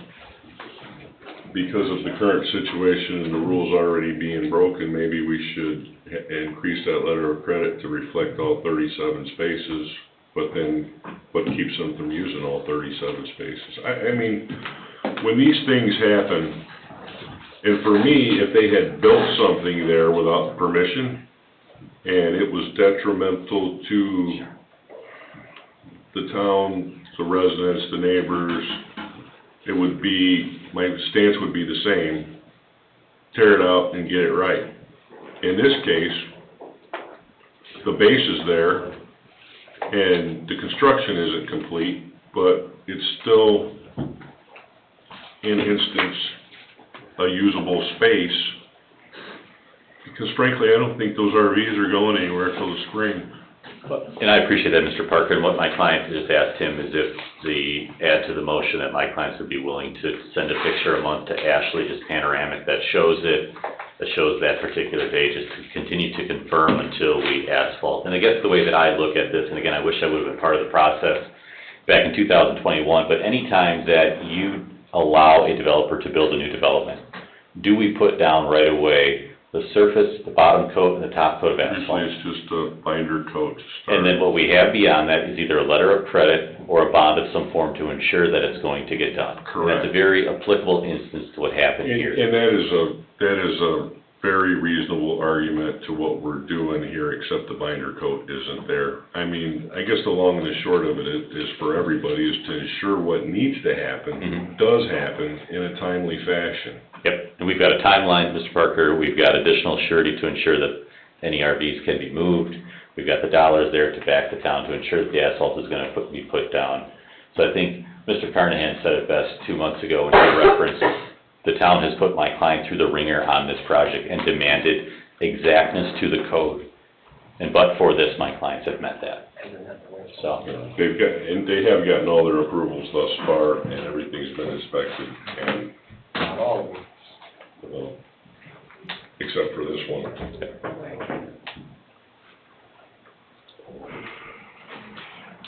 [SPEAKER 7] because of the current situation and the rules already being broken, maybe we should increase that letter of credit to reflect all 37 spaces, but keeps them from using all 37 spaces. I mean, when these things happen, and for me, if they had built something there without permission, and it was detrimental to the town, the residents, the neighbors, it would be, my stance would be the same, tear it out and get it right. In this case, the base is there, and the construction isn't complete, but it's still, in instance, a usable space, because frankly, I don't think those RVs are going anywhere till the spring.
[SPEAKER 15] And I appreciate that, Mr. Parker, and what my client just asked him is if add to the motion that my clients would be willing to send a picture a month to Ashley, just panoramic, that shows it, that shows that particular day, just to continue to confirm until we asphalt. And I guess the way that I look at this, and again, I wish I would have been part of the process back in 2021, but anytime that you allow a developer to build a new development, do we put down right away the surface, the bottom coat, and the top coat of asphalt?
[SPEAKER 7] Usually it's just a binder coat to start.
[SPEAKER 15] And then what we have beyond that is either a letter of credit or a bond of some form to ensure that it's going to get done.
[SPEAKER 7] Correct.
[SPEAKER 15] And that's a very applicable instance to what happened here.
[SPEAKER 7] And that is a very reasonable argument to what we're doing here, except the binder coat isn't there. I mean, I guess the long and the short of it is for everybody is to ensure what needs to happen, does happen in a timely fashion.
[SPEAKER 15] Yep, and we've got a timeline, Mr. Parker. We've got additional surety to ensure that any RVs can be moved. We've got the dollars there to back the town to ensure that the asphalt is going to be put down. So I think Mr. Carnahan said it best 2 months ago when he referenced the town has put my client through the ringer on this project and demanded exactness to the code. And but for this, my clients have met that. So,
[SPEAKER 7] they have gotten all their approvals thus far, and everything's been inspected, and,
[SPEAKER 12] Not all of them.
[SPEAKER 7] well, except for this one.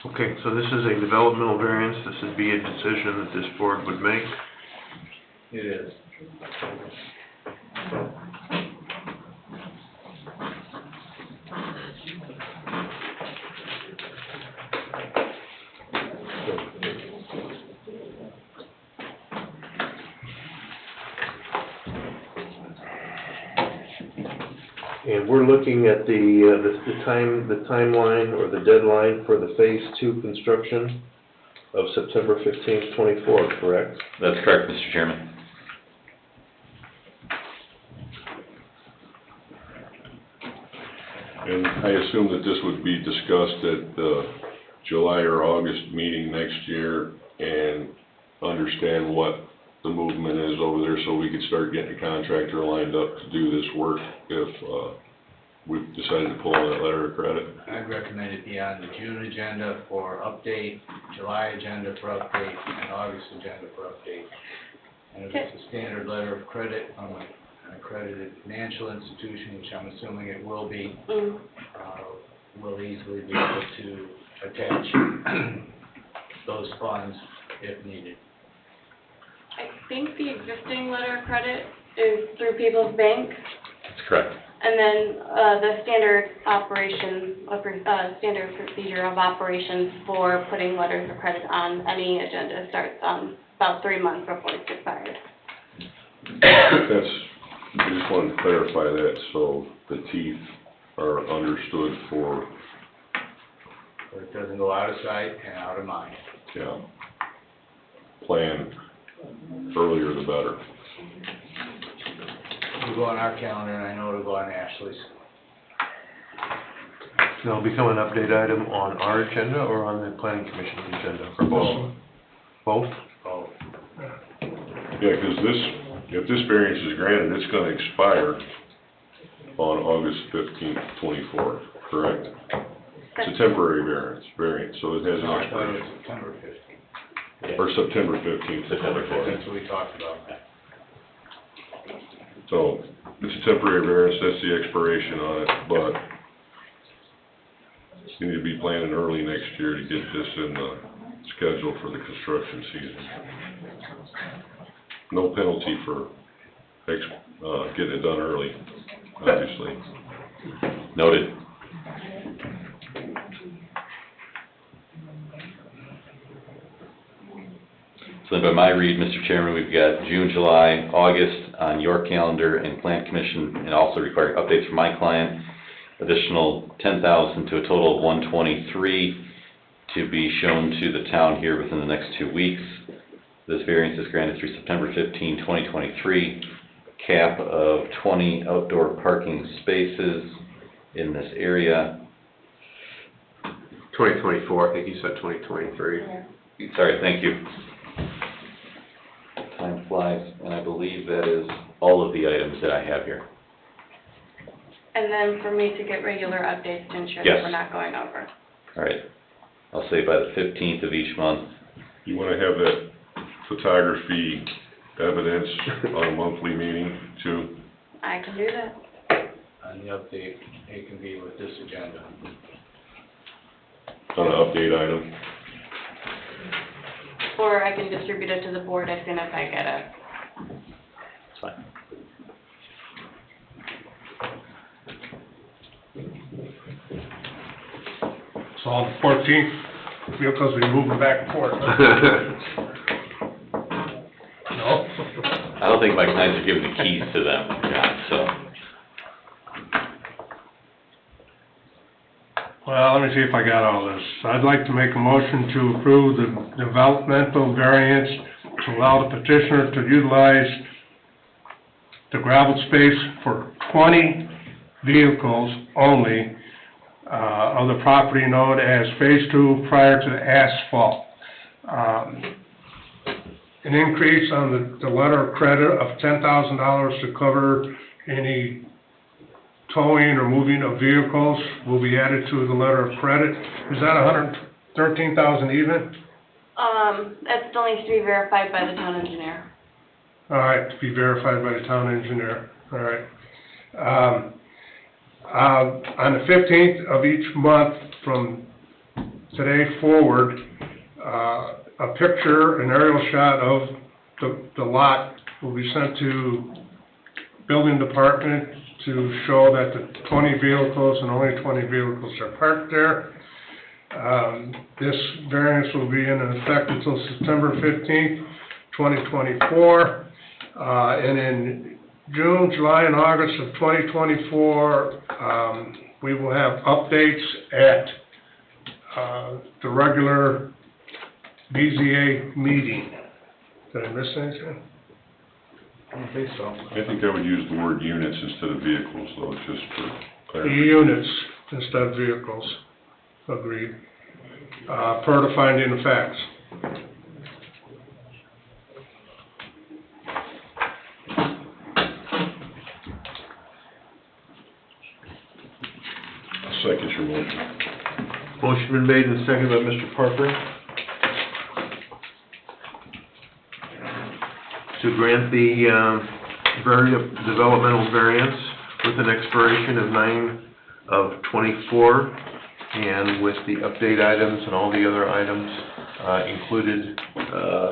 [SPEAKER 1] Okay, so this is a developmental variance. This would be a decision that this board would make.
[SPEAKER 12] It is.
[SPEAKER 1] And we're looking at the timeline or the deadline for the Phase 2 construction of September 15th, 24, correct?
[SPEAKER 15] that's correct, Mr. Chairman.
[SPEAKER 7] And I assume that this would be discussed at the July or August meeting next year, and understand what the movement is over there, so we could start getting a contractor lined up to do this work if, we've decided to pull on that letter of credit.
[SPEAKER 12] I'd recommend it be on the June agenda for update, July agenda for update, and August agenda for update. And if it's a standard letter of credit from an accredited financial institution, which I'm assuming it will be, we'll easily be able to attach those funds if needed.
[SPEAKER 4] I think the existing letter of credit is through People's Bank,
[SPEAKER 15] That's correct.
[SPEAKER 4] and then, the standard standard procedure of operations for putting letters of credit on any agenda starts about 3 months before it's expired.
[SPEAKER 7] I just wanted to clarify that, so the teeth are understood for,
[SPEAKER 12] So it doesn't go out of sight and out of mind.
[SPEAKER 7] yeah, plan earlier the better.
[SPEAKER 12] It'll go on our calendar, and I know it'll go on Ashley's.
[SPEAKER 1] It'll become an update item on our agenda or on the planning commission's agenda, or both? Both?
[SPEAKER 12] Oh,
[SPEAKER 7] Yeah, 'cause if this variance is granted, it's gonna expire on August 15th, 24, correct? It's a temporary variance, so it has an
[SPEAKER 12] no, I thought it was
[SPEAKER 7] expiration.
[SPEAKER 12] September 15th.
[SPEAKER 7] Or September 15th,
[SPEAKER 15] September 15th.
[SPEAKER 12] That's what we talked about.
[SPEAKER 7] So, it's a temporary variance, that's the expiration on it, but you need to be planning early next year to get this in the schedule for the construction season. No penalty for getting it done early, obviously.
[SPEAKER 15] Noted. So then by my read, Mr. Chairman, we've got June, July, August on your calendar and Plan Commission, and also requiring updates from my client. Additional $10,000 to a total of $123 to be shown to the town here within the next 2 weeks. This variance is granted through September 15, 2023. Cap of 20 outdoor parking spaces in this area.
[SPEAKER 10] 2024, I think you said 2023.
[SPEAKER 15] Sorry, thank you. Time flies, and I believe that is all of the items that I have here.
[SPEAKER 4] And then for me to get regular updates to ensure
[SPEAKER 15] Yes.
[SPEAKER 4] that we're not going over.
[SPEAKER 15] All right, I'll say by the 15th of each month.
[SPEAKER 7] You wanna have that photography evidence on a monthly meeting too?
[SPEAKER 4] I can do that.
[SPEAKER 12] And the update, it can be with this agenda.
[SPEAKER 7] On an update item?
[SPEAKER 4] Or I can distribute it to the board as soon as I get it.
[SPEAKER 15] It's fine.
[SPEAKER 2] So on the 14th, vehicles will be moving back and forth. No?
[SPEAKER 15] I don't think my clients are giving the keys to them, John, so.
[SPEAKER 2] Well, let me see if I got all this. I'd like to make a motion to approve the developmental variance to allow the petitioner to utilize the gravel space for 20 vehicles only, of the property known as Phase 2 prior to the asphalt. An increase on the letter of credit of $10,000 to cover any towing or moving of vehicles will be added to the letter of credit. Is that $113,000 even?
[SPEAKER 4] That still needs to be verified by the town engineer.
[SPEAKER 2] All right, to be verified by the town engineer, all right. On the 15th of each month from today forward, a picture, an aerial shot of the lot will be sent to building department to show that the 20 vehicles and only 20 vehicles are parked there. This variance will be in effect until September 15th, 2024. And in June, July, and August of 2024, we will have updates at the regular BZA meeting. Did I miss anything?
[SPEAKER 8] I don't think so.
[SPEAKER 7] I think I would use the word units instead of vehicles, though, just for clarity.
[SPEAKER 2] Units instead of vehicles, agreed. Per the finding of facts.
[SPEAKER 7] Second your motion.
[SPEAKER 1] Motion been made and seconded by Mr. Parker to grant the developmental variance with an expiration of 9/24 and with the update items and all the other items included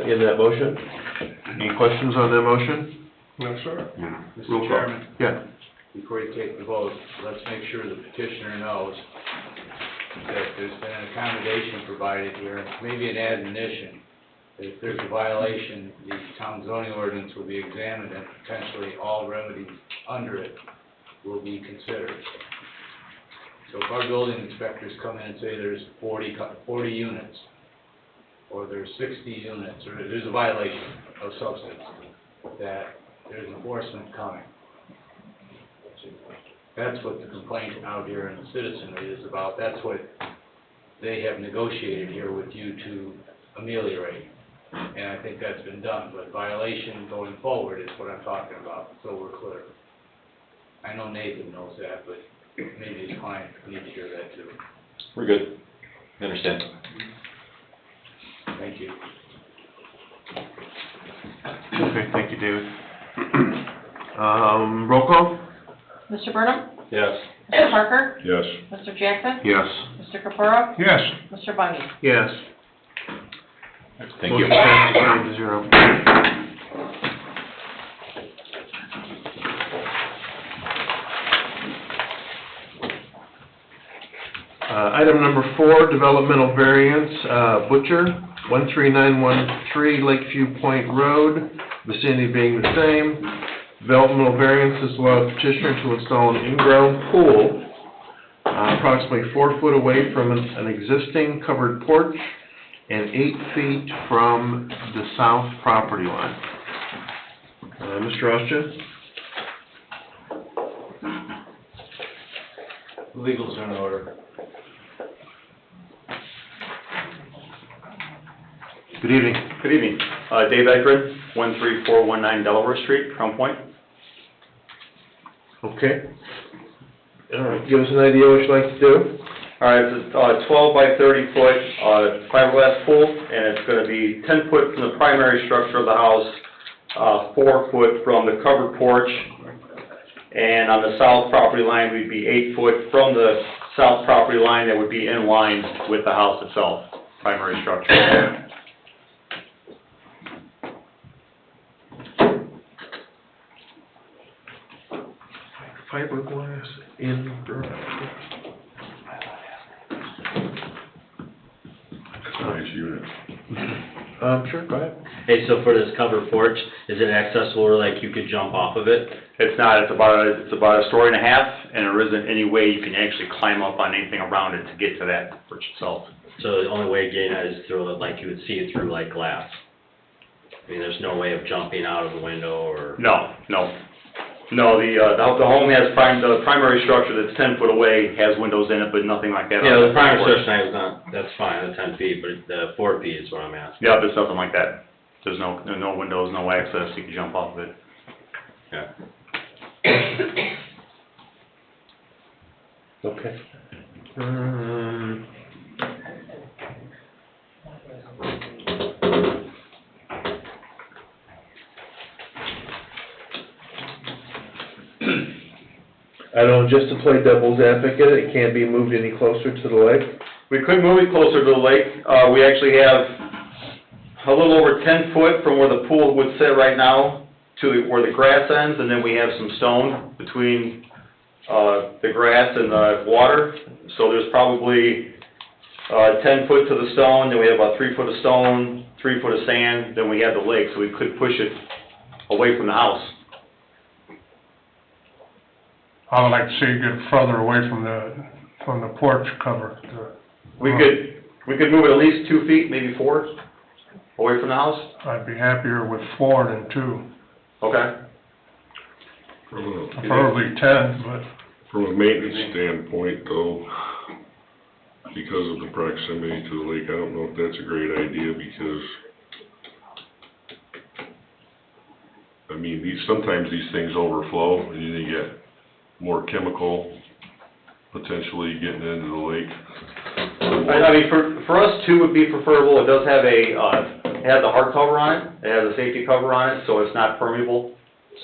[SPEAKER 1] in that motion. Any questions on that motion?
[SPEAKER 2] No, sir.
[SPEAKER 1] Roll
[SPEAKER 12] Mr.
[SPEAKER 1] call.
[SPEAKER 12] Chairman,
[SPEAKER 1] Yeah.
[SPEAKER 12] before you take the vote, let's make sure the petitioner knows that there's been an accommodation provided here, maybe an admonition, that if there's a violation, the town zoning ordinance will be examined and potentially all remedies under it will be considered. So if our building inspectors come in and say there's 40 units, or there's 60 units, or there's a violation of substance, that there's enforcement coming. That's what the complaint out here in the citizenry is about. That's what they have negotiated here with you to ameliorate. And I think that's been done, but violation going forward is what I'm talking about, so we're clear. I know Nathan knows that, but maybe his client needs to hear that too.
[SPEAKER 11] We're good. I understand.
[SPEAKER 12] Thank you.
[SPEAKER 1] Okay, thank you, David. Roll call?
[SPEAKER 3] Mr. Burnham?
[SPEAKER 6] Yes.
[SPEAKER 3] Mr. Parker?
[SPEAKER 7] Yes.
[SPEAKER 3] Mr. Jackson?
[SPEAKER 1] Yes.
[SPEAKER 3] Mr. Capura?
[SPEAKER 2] Yes.
[SPEAKER 3] Mr. Bundy?
[SPEAKER 1] Yes.
[SPEAKER 15] Thank you.
[SPEAKER 1] Motion passes 9-0. Item number 4, developmental variance, Butcher, 13913 Lakeview Point Road, vicinity being the same. Developmental variance is allow the petitioner to install an in-ground pool approximately 4 foot away from an existing covered porch and 8 feet from the south property line. Mr. Oshia?
[SPEAKER 12] Legals are in order.
[SPEAKER 1] Good evening.
[SPEAKER 11] Good evening. Dave Ekren, 13419 Delaware Street, Crown Point.
[SPEAKER 1] Okay. All right, give us an idea what you'd like to do.
[SPEAKER 11] All right, it's a 12 by 30 foot fiberglass pool, and it's going to be 10 foot from the primary structure of the house, 4 foot from the covered porch, and on the south property line, we'd be 8 foot from the south property line that would be in line with the house itself, primary structure.
[SPEAKER 1] Fiberglass in garage.
[SPEAKER 7] That's a nice unit.
[SPEAKER 1] Sure, go ahead.
[SPEAKER 6] Hey, so for this covered porch, is it accessible or like you could jump off of it?
[SPEAKER 11] It's not, it's about a story and a half, and there isn't any way you can actually climb up on anything around it to get to that porch itself.
[SPEAKER 6] So the only way getting at it is through, like, you would see it through like glass? I mean, there's no way of jumping out of the window or?
[SPEAKER 11] No, the home has the primary structure that's 10 foot away, has windows in it, but nothing like that.
[SPEAKER 6] Yeah, the primary structure is not, that's fine, the 10 feet, but the 4 feet is what I'm asking.
[SPEAKER 11] Yeah, there's nothing like that. There's no windows, no access, you can jump off of it.
[SPEAKER 6] Yeah.
[SPEAKER 1] Okay. I don't know, just to play devil's advocate, it can't be moved any closer to the lake?
[SPEAKER 11] We could move it closer to the lake. We actually have a little over 10 foot from where the pool would sit right now to where the grass ends, and then we have some stone between the grass and the water. So there's probably 10 foot to the stone, then we have about 3 foot of stone, 3 foot of sand, then we have the lake, so we could push it away from the house.
[SPEAKER 2] I would like to see it get further away from the porch cover.
[SPEAKER 11] We could move it at least 2 feet, maybe 4, away from the house.
[SPEAKER 2] I'd be happier with 4 than 2,
[SPEAKER 11] Okay.
[SPEAKER 2] preferably 10, but
[SPEAKER 7] From a maintenance standpoint though, because of the proximity to the lake, I don't know if that's a great idea because, I mean, sometimes these things overflow and you get more chemical potentially getting into the lake.
[SPEAKER 11] I mean, for us, 2 would be preferable. It does have it has a hard cover on it. It has a safety cover on it, so it's not permeable.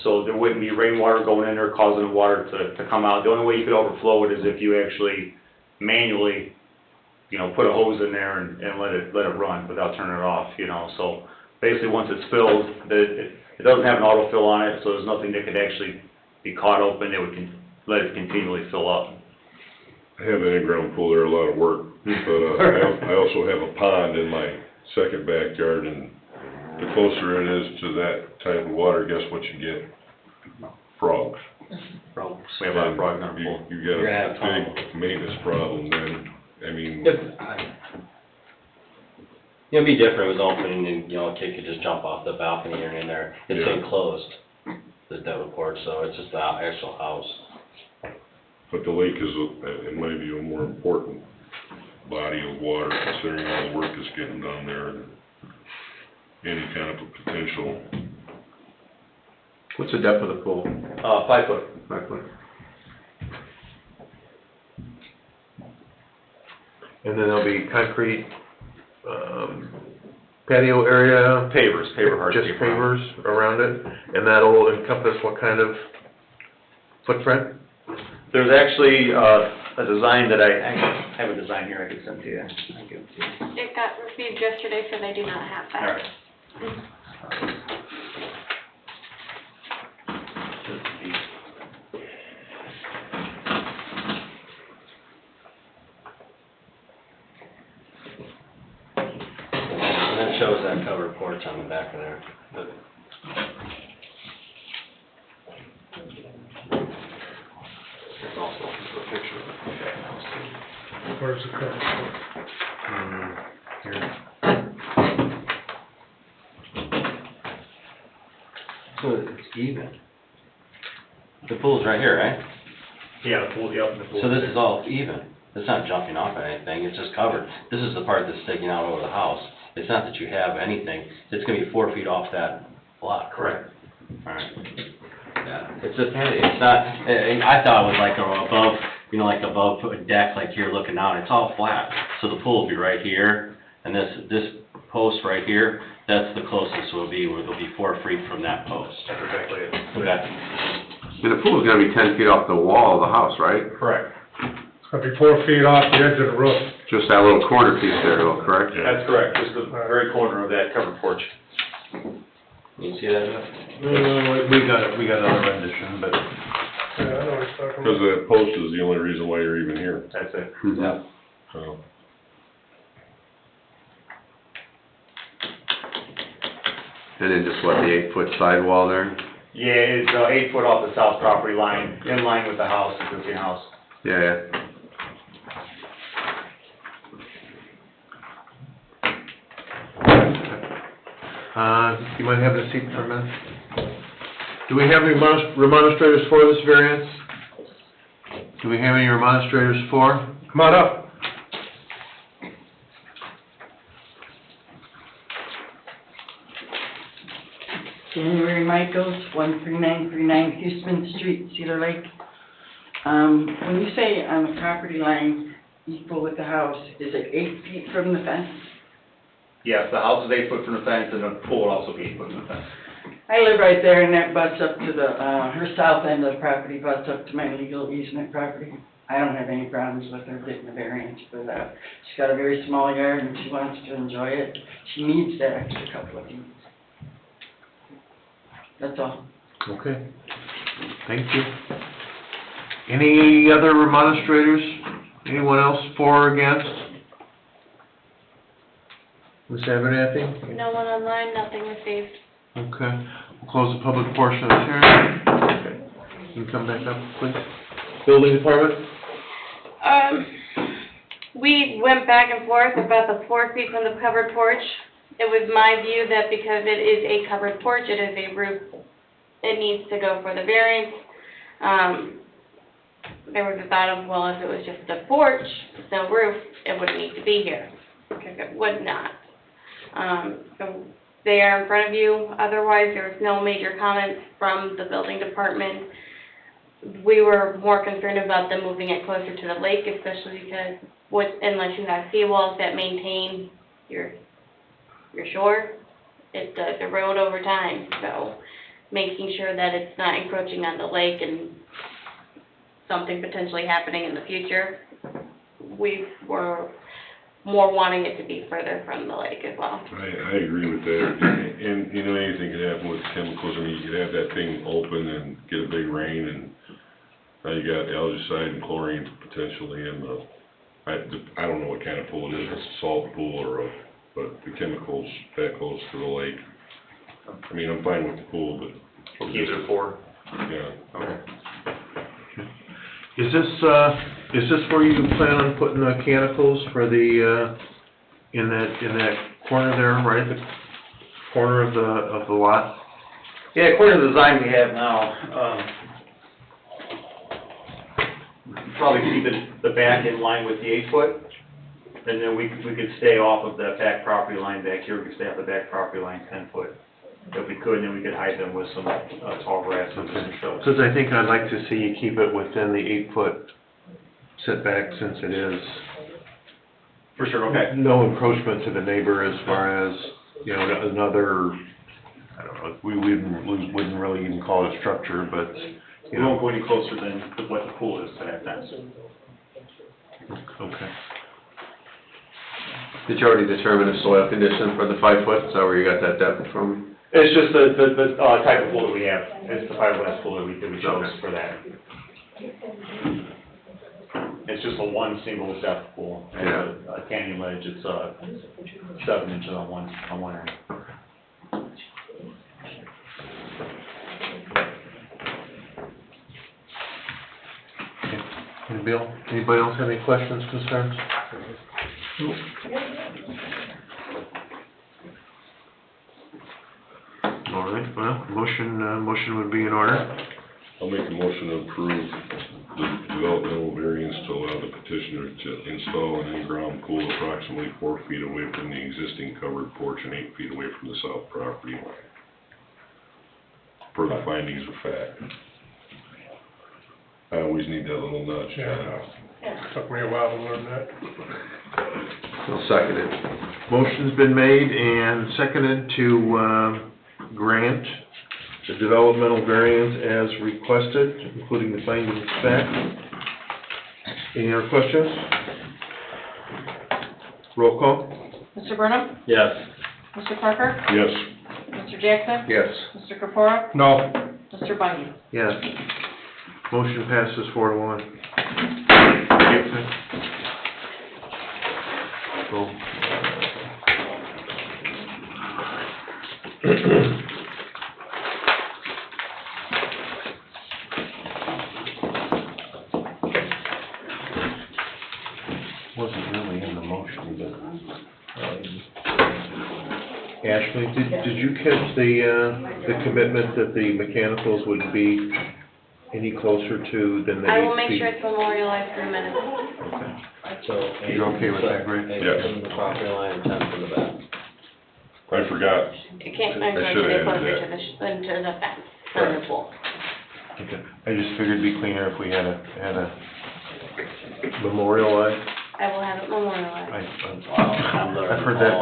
[SPEAKER 11] So there wouldn't be rainwater going in there causing the water to come out. The only way you could overflow it is if you actually manually, put a hose in there and let it run without turning it off, So basically, once it's filled, it doesn't have an autofill on it, so there's nothing that could actually be caught open. It would let it continually fill up.
[SPEAKER 7] I have an in-ground pool there, a lot of work, but I also have a pond in my second backyard, and the closer it is to that type of water, guess what you get? Frogs.
[SPEAKER 11] Frogs. We have a lot of frogs in our pool.
[SPEAKER 7] You got a big maintenance problem then, I mean.
[SPEAKER 6] It'd be different if it was open and, a kid could just jump off the balcony or in there. It's
[SPEAKER 7] Yeah.
[SPEAKER 6] enclosed, the double porch, so it's just the actual house.
[SPEAKER 7] But the lake is, in my view, a more important body of water considering all the work that's getting done there and any kind of a potential.
[SPEAKER 10] What's the depth of the pool?
[SPEAKER 11] 5 foot.
[SPEAKER 10] 5 foot.
[SPEAKER 1] And then there'll be concrete, patio area?
[SPEAKER 11] Paver hard.
[SPEAKER 1] Just pavers around it, and that'll encompass what kind of footprint?
[SPEAKER 11] There's actually a design that I have a design here I could send to you. I can give it to you.
[SPEAKER 4] It got received yesterday, so they do not have that.
[SPEAKER 11] All right.
[SPEAKER 6] And that shows that covered porch on the back of there.
[SPEAKER 11] There's also a picture of it.
[SPEAKER 2] where's the current?
[SPEAKER 11] Here.
[SPEAKER 6] So it's even. The pool's right here, right?
[SPEAKER 11] Yeah, the pool, yep, the pool.
[SPEAKER 6] So this is all even. It's not jumping off at anything, it's just covered. This is the part that's sticking out over the house. It's not that you have anything, it's gonna be 4 feet off that block, correct? Alright. Yeah, it's a patio, it's not, I thought it was like above, like above a deck, like you're looking out, it's all flat. So the pool will be right here, and this post right here, that's the closest will be, where it'll be 4 feet from that post.
[SPEAKER 11] That's exactly it.
[SPEAKER 6] Okay.
[SPEAKER 10] And the pool's gonna be 10 feet off the wall of the house, right?
[SPEAKER 11] Correct.
[SPEAKER 2] It's gonna be 4 feet off the edge of the roof.
[SPEAKER 10] Just that little corner piece there, though, correct?
[SPEAKER 11] That's correct, just the very corner of that covered porch.
[SPEAKER 6] You see that?
[SPEAKER 1] We got another rendition, but.
[SPEAKER 2] Yeah, I know what he's talking
[SPEAKER 7] Because
[SPEAKER 2] about.
[SPEAKER 7] that post is the only reason why you're even here,
[SPEAKER 11] That's it.
[SPEAKER 6] Yeah.
[SPEAKER 7] so.
[SPEAKER 10] And then just what, the 8-foot sidewall there?
[SPEAKER 11] Yeah, it's 8 foot off the south property line, in line with the house, existing house.
[SPEAKER 10] Yeah, yeah.
[SPEAKER 1] You might have a seat for a minute. Do we have any remonstrators for this variance? Do we have any remonstrators for?
[SPEAKER 2] Come on up.
[SPEAKER 9] January Michaels, 13939 Houston Street, Cedar Lake.
[SPEAKER 17] When you say on the property line equal with the house, is it 8 feet from the fence?
[SPEAKER 18] Yes, the house is 8 foot from the fence, and the pool will also be 8 foot from the fence.
[SPEAKER 17] I live right there, and that butts up to the, her south end of the property butts up to my legal easement property. I don't have any problems with her getting a variance for that. She's got a very small yard, and she wants to enjoy it. She needs that extra couple of feet. That's all.
[SPEAKER 1] Okay, thank you. Any other remonstrators? Anyone else for or against? Ms. Abernathy?
[SPEAKER 4] No one online, nothing received.
[SPEAKER 1] Okay, we'll close the public portion of the hearing. Okay. You can come back up, please. Building department?
[SPEAKER 4] We went back and forth about the 4 feet from the covered porch. It was my view that because it is a covered porch, it is a roof, it needs to go for the variance. There was a thought of, well, if it was just a porch, no roof, it wouldn't need to be here, because it would not. So they are in front of you. Otherwise, there was no major comments from the building department. We were more concerned about them moving it closer to the lake, especially because unless you have seawalls that maintain your shore, it does erode over time. So making sure that it's not encroaching on the lake and something potentially happening in the future, we were more wanting it to be further from the lake as well.
[SPEAKER 7] I agree with that, and, you know, anything could happen with chemicals, I mean, you could have that thing open and get a big rain, and now you got algicide and chlorine potentially in the, I don't know what kind of pool it is, it's a salt pool but the chemicals that close to the lake. I mean, I'm fine with the pool, but.
[SPEAKER 18] We'll keep it at 4.
[SPEAKER 7] Yeah.
[SPEAKER 18] Okay.
[SPEAKER 1] Is this where you plan on putting the mechanicals for the, in that corner there, right, the corner of the lot?
[SPEAKER 18] Yeah, according to the design we have now, probably keep the back in line with the 8 foot, and then we could stay off of that back property line back here, we could stay off the back property line 10 foot. If we could, then we could hide them with some tall grass and some shrubs.
[SPEAKER 1] Because I think I'd like to see you keep it within the 8-foot setback since it is.
[SPEAKER 18] For sure, okay.
[SPEAKER 1] No encroachment to the neighbor as far as, you know, another, I don't know, we wouldn't really even call it a structure, but,
[SPEAKER 18] We won't go any closer than what the pool is to that fence.
[SPEAKER 1] Okay.
[SPEAKER 10] Did you already determine the soil condition for the 5 foot? Is that where you got that depth from?
[SPEAKER 18] It's just the type of pool that we have, it's the fiberglass pool that we chose for that. It's just a one single depth pool, and a canyon ledge, it's 7 inches on one end.
[SPEAKER 1] Anybody else have any questions, concerns? All right, well, motion would be in order.
[SPEAKER 7] I'll make a motion to approve the developmental variance to allow the petitioner to install an in-ground pool approximately 4 feet away from the existing covered porch and 8 feet away from the south property line, per the findings of fact. I always need that little nudge.
[SPEAKER 13] Took me a while to learn that.
[SPEAKER 10] I'll second it.
[SPEAKER 1] Motion's been made and seconded to grant the developmental variance as requested, including the findings of fact. Any other questions? Roll call?
[SPEAKER 3] Mr. Burnham?
[SPEAKER 18] Yes.
[SPEAKER 3] Mr. Parker?
[SPEAKER 7] Yes.
[SPEAKER 3] Mr. Jackson?
[SPEAKER 10] Yes.
[SPEAKER 3] Mr. Capora?
[SPEAKER 13] No.
[SPEAKER 3] Mr. Bundy?
[SPEAKER 1] Yes. Motion passes 4-1. Cool. Wasn't really in the motion, but, Ashley, did you catch the commitment that the mechanicals wouldn't be any closer to than the 8 feet?
[SPEAKER 4] I will make sure it's memorialized in minutes.
[SPEAKER 6] So.
[SPEAKER 1] You're okay with that, Greg?
[SPEAKER 6] 8
[SPEAKER 7] Yes.
[SPEAKER 6] from the property line, 10 from the back.
[SPEAKER 7] I forgot.
[SPEAKER 4] It can't
[SPEAKER 7] I
[SPEAKER 4] encroach
[SPEAKER 7] should've
[SPEAKER 4] any
[SPEAKER 7] added
[SPEAKER 4] closer
[SPEAKER 7] that.
[SPEAKER 4] to the fence, on the pool.
[SPEAKER 1] Okay. I just figured it'd be cleaner if we had a memorialized.
[SPEAKER 4] I will have it memorialized.
[SPEAKER 1] I've heard that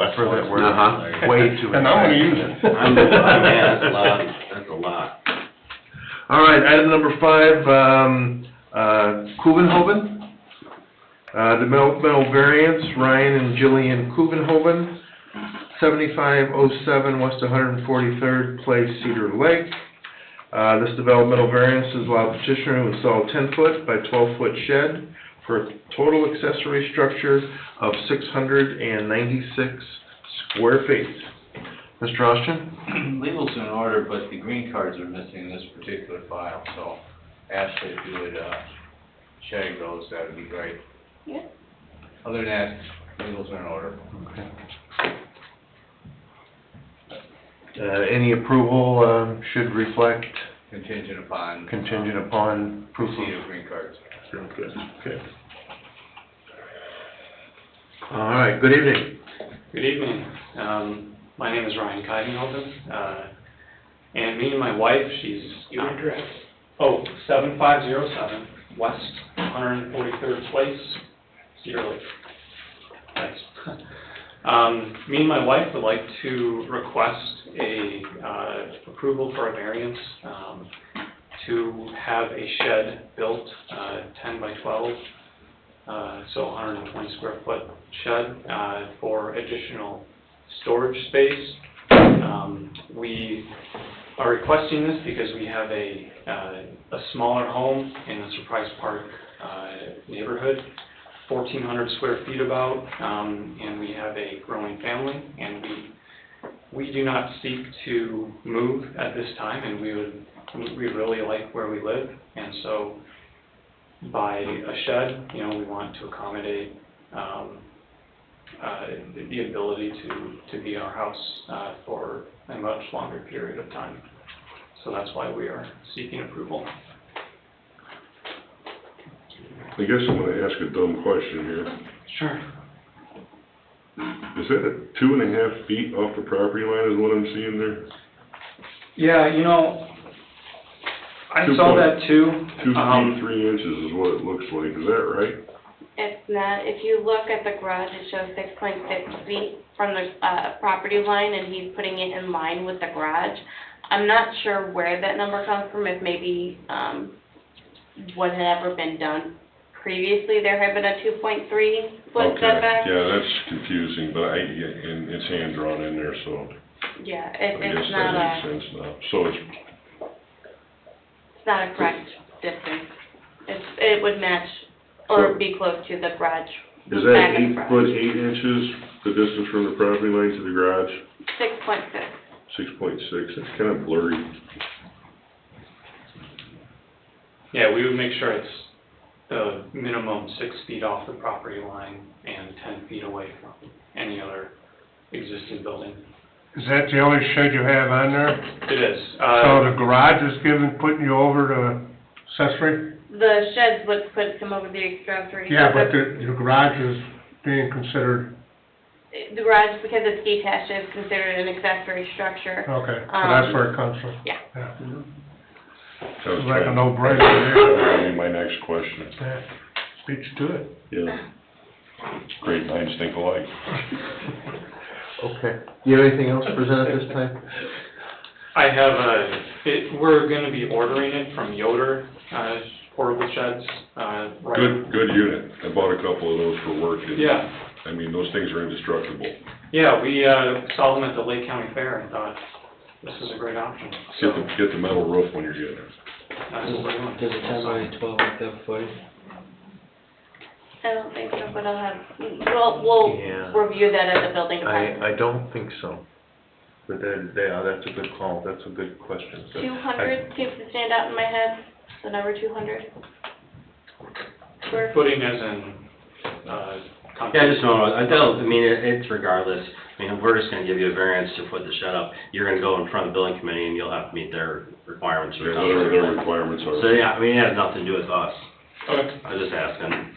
[SPEAKER 1] word
[SPEAKER 10] Uh-huh.
[SPEAKER 1] way too many times.
[SPEAKER 6] And I'm gonna use it. That's a lot, that's a lot.
[SPEAKER 1] All right, item number 5, Kuvenhoven. Developmental variance, Ryan and Jillian Kuvenhoven, 7507 West 143rd Place, Cedar Lake. This developmental variance is allow petitioner to install a 10-foot by 12-foot shed for a total accessory structure of 696 square feet. Mr. Austin?
[SPEAKER 12] Legal's in order, but the green cards are missing in this particular file, so Ashley, if you would, shag those, that would be great.
[SPEAKER 4] Yeah.
[SPEAKER 12] Other than that, legal's in order.
[SPEAKER 1] Any approval should reflect
[SPEAKER 12] Contingent upon.
[SPEAKER 1] proof
[SPEAKER 12] Receipt
[SPEAKER 1] of...
[SPEAKER 12] of green cards.
[SPEAKER 1] Sounds good, okay. All right, good evening.
[SPEAKER 19] Good evening. My name is Ryan Keidenhoven, and me and my wife, she's...
[SPEAKER 5] Your address?
[SPEAKER 19] 7507 West 143rd Place, Cedar Lake. Thanks. Me and my wife would like to request a approval for a variance to have a shed built, 10 by 12, so 120 square foot shed for additional storage space. We are requesting this because we have a smaller home in the Surprise Park neighborhood, 1,400 square feet about, and we have a growing family, and we do not seek to move at this time, and we really like where we live, and so by a shed, we want to accommodate the ability to be our house for a much longer period of time. So that's why we are seeking approval.
[SPEAKER 7] I guess I'm gonna ask a dumb question here.
[SPEAKER 19] Sure.
[SPEAKER 7] Is that at 2.5 feet off the property line is what I'm seeing there?
[SPEAKER 19] Yeah, I saw that too.
[SPEAKER 7] 2 feet, 3 inches is what it looks like, is that right?
[SPEAKER 4] It's not, if you look at the garage, it shows 6.6 feet from the property line, and he's putting it in line with the garage. I'm not sure where that number comes from, if maybe what had ever been done previously. There had been a 2.3 foot setback.
[SPEAKER 7] Okay, yeah, that's confusing, but and it's hand drawn in there, so
[SPEAKER 4] Yeah,
[SPEAKER 7] I guess
[SPEAKER 4] it's not
[SPEAKER 7] that makes sense now. So
[SPEAKER 4] it's not a correct distance. It would match or be close to the garage.
[SPEAKER 7] is
[SPEAKER 4] back
[SPEAKER 7] that
[SPEAKER 4] of the
[SPEAKER 7] 8
[SPEAKER 4] garage.
[SPEAKER 7] foot 8 inches, the distance from the property line to the garage?
[SPEAKER 4] 6.6.
[SPEAKER 7] 6.6, that's kind of blurry.
[SPEAKER 19] Yeah, we would make sure it's the minimum 6 feet off the property line and 10 feet away from any other existing building.
[SPEAKER 2] Is that the only shed you have on there?
[SPEAKER 19] It is.
[SPEAKER 2] So the garage is putting you over to accessory?
[SPEAKER 4] The sheds would put him over the accessory.
[SPEAKER 2] Yeah, but the garage is being considered,
[SPEAKER 4] The garage, because it's detached, is considered an accessory structure.
[SPEAKER 2] okay, so that's where it comes from?
[SPEAKER 4] Yeah.
[SPEAKER 2] Sounds like a no-brainer there.
[SPEAKER 7] That would be my next question.
[SPEAKER 2] Yeah, beats to it.
[SPEAKER 7] Yeah. Great minds think alike.
[SPEAKER 1] Okay. Do you have anything else to present at this time?
[SPEAKER 19] I have we're gonna be ordering it from Yoder, portable sheds, right?
[SPEAKER 7] Good unit. I bought a couple of those for work. and,
[SPEAKER 19] Yeah.
[SPEAKER 7] I mean, those things are indestructible.
[SPEAKER 19] Yeah, we saw them at the Lake County Fair and thought, this is a great option. So
[SPEAKER 7] Get the metal roof when you're getting it.
[SPEAKER 19] that's what we're doing.
[SPEAKER 12] Does a 10 by 12 have footing?
[SPEAKER 4] I don't think so, but we'll
[SPEAKER 1] Yeah.
[SPEAKER 4] review that at the building department.
[SPEAKER 1] I don't think so. But that's a good call, that's a good question. So
[SPEAKER 4] 200 seems to stand out in my head, the number 200. Square feet.
[SPEAKER 19] Footing as in,
[SPEAKER 6] Yeah, I just don't, it's regardless. If we're just gonna give you a variance to put the shed up, you're gonna go in front of the building committee and you'll have to meet their requirements.
[SPEAKER 7] Yeah, whatever their requirements are.
[SPEAKER 6] So, yeah, it has nothing to do with us.
[SPEAKER 19] Okay.
[SPEAKER 6] I was just asking.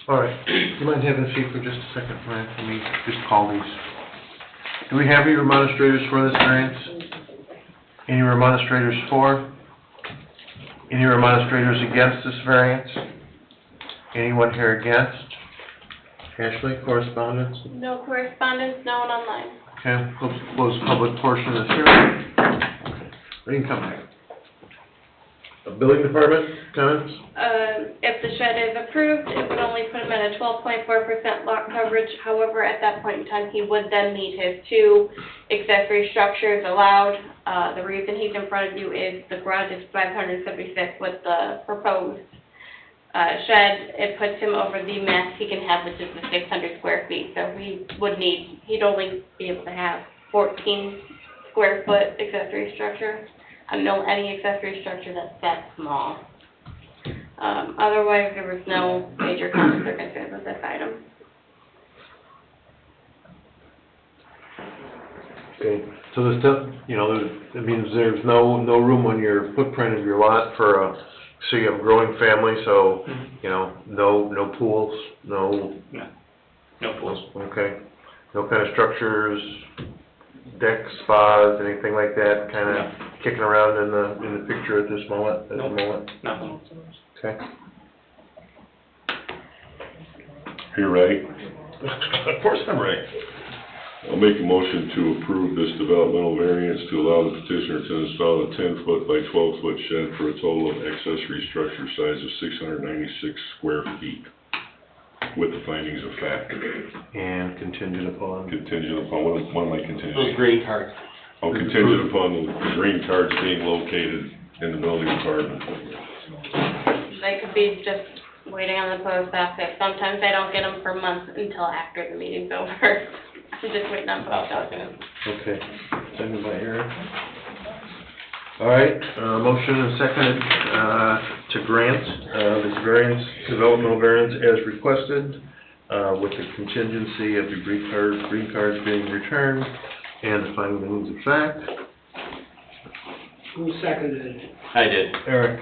[SPEAKER 1] All right, do you mind having a seat for just a second, Ryan, for me, just call these. Do we have your demonstrators for this variance? Any remonstrators for? Any remonstrators against this variance? Anyone here against? Ashley, correspondence?
[SPEAKER 4] No correspondence, no one online.
[SPEAKER 1] Okay, close public portion of the hearing. We can come back. Building department, comments?
[SPEAKER 4] If the shed is approved, it would only put him at a 12.4% lot coverage. However, at that point in time, he would then need his 2 accessory structures allowed. The reason he's in front of you is the garage is 576 with the proposed shed. It puts him over the max he can have, which is the 600 square feet. So he'd only be able to have 14 square foot accessory structure. I don't know any accessory structure that's that small. Otherwise, there was no major comments or concerns with this item.
[SPEAKER 1] Okay, so there's still, that means there's no room on your footprint of your lot for so you have a growing family, so, no pools, no...
[SPEAKER 19] No pools.
[SPEAKER 1] Okay. No kind of structures, decks, spas, anything like that, kind of kicking around in the picture at this moment,
[SPEAKER 19] Nothing.
[SPEAKER 1] Okay.
[SPEAKER 7] You're right.
[SPEAKER 1] Of course I'm right.
[SPEAKER 7] I'll make a motion to approve this developmental variance to allow the petitioner to install a 10-foot by 12-foot shed for a total of accessory structure size of 696 square feet, with the findings of fact.
[SPEAKER 1] And contingent upon?
[SPEAKER 7] Contingent upon, what am I contingent?
[SPEAKER 12] Those green cards.
[SPEAKER 7] Oh, contingent upon the green cards being located in the building department.
[SPEAKER 4] They could be just waiting on the post office. Sometimes I don't get them for months until after the meeting's over. I'm just waiting on post office.
[SPEAKER 1] Okay. Seconded by Eric. All right, motion and seconded, to grant, this variance, developmental variance as requested, with the contingency of the green cards being returned, and the findings of fact.
[SPEAKER 5] Who seconded it?
[SPEAKER 6] I did.
[SPEAKER 1] Eric.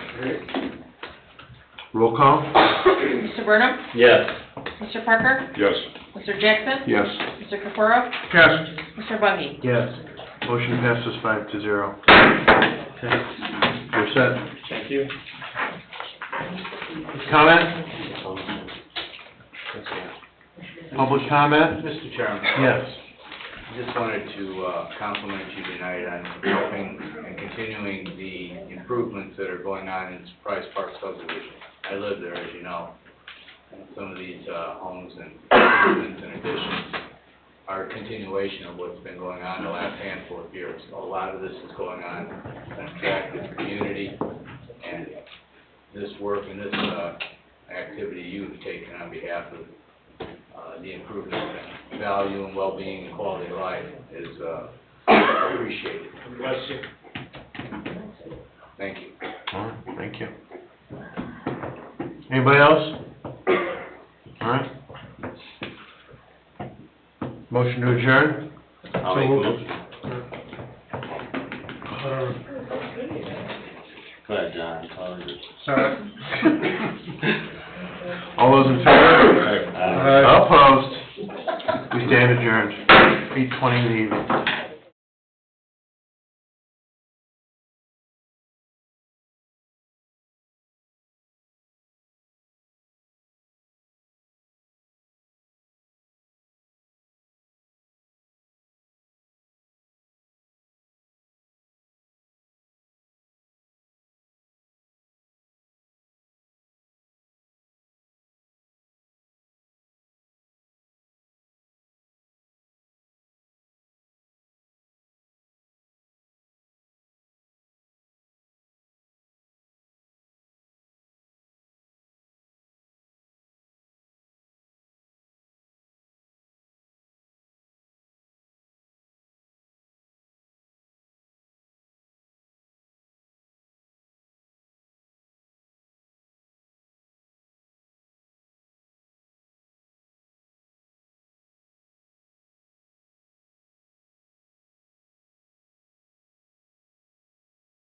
[SPEAKER 1] Roll call?
[SPEAKER 3] Mr. Burnham?
[SPEAKER 6] Yes.
[SPEAKER 3] Mr. Parker?
[SPEAKER 7] Yes.
[SPEAKER 3] Mr. Jackson?
[SPEAKER 1] Yes.
[SPEAKER 3] Mr. Capuro?
[SPEAKER 1] Yes.
[SPEAKER 3] Mr. Buggy?
[SPEAKER 1] Yes. Motion passes 5-0. Okay. You're set.
[SPEAKER 19] Thank you.
[SPEAKER 1] Comment? Public comment?
[SPEAKER 12] Mr. Chairman.
[SPEAKER 1] Yes.
[SPEAKER 12] I just wanted to compliment you tonight on helping and continuing the improvements that are going on in Surprise Park subdivision. I live there, as you know. And some of these homes and improvements and additions are a continuation of what's been going on the last handful of years. A lot of this is going on in an attractive community, and this work and this activity you've taken on behalf of the improvement and value and well-being and quality of life is appreciated.
[SPEAKER 5] Bless you.
[SPEAKER 12] Thank you.
[SPEAKER 1] All right, thank you. Anybody else? All right. Motion to adjourn?
[SPEAKER 6] I'll make a motion. Go ahead, John.
[SPEAKER 1] All those in favor? Opposed? We stand adjourned. 8:20 in the evening.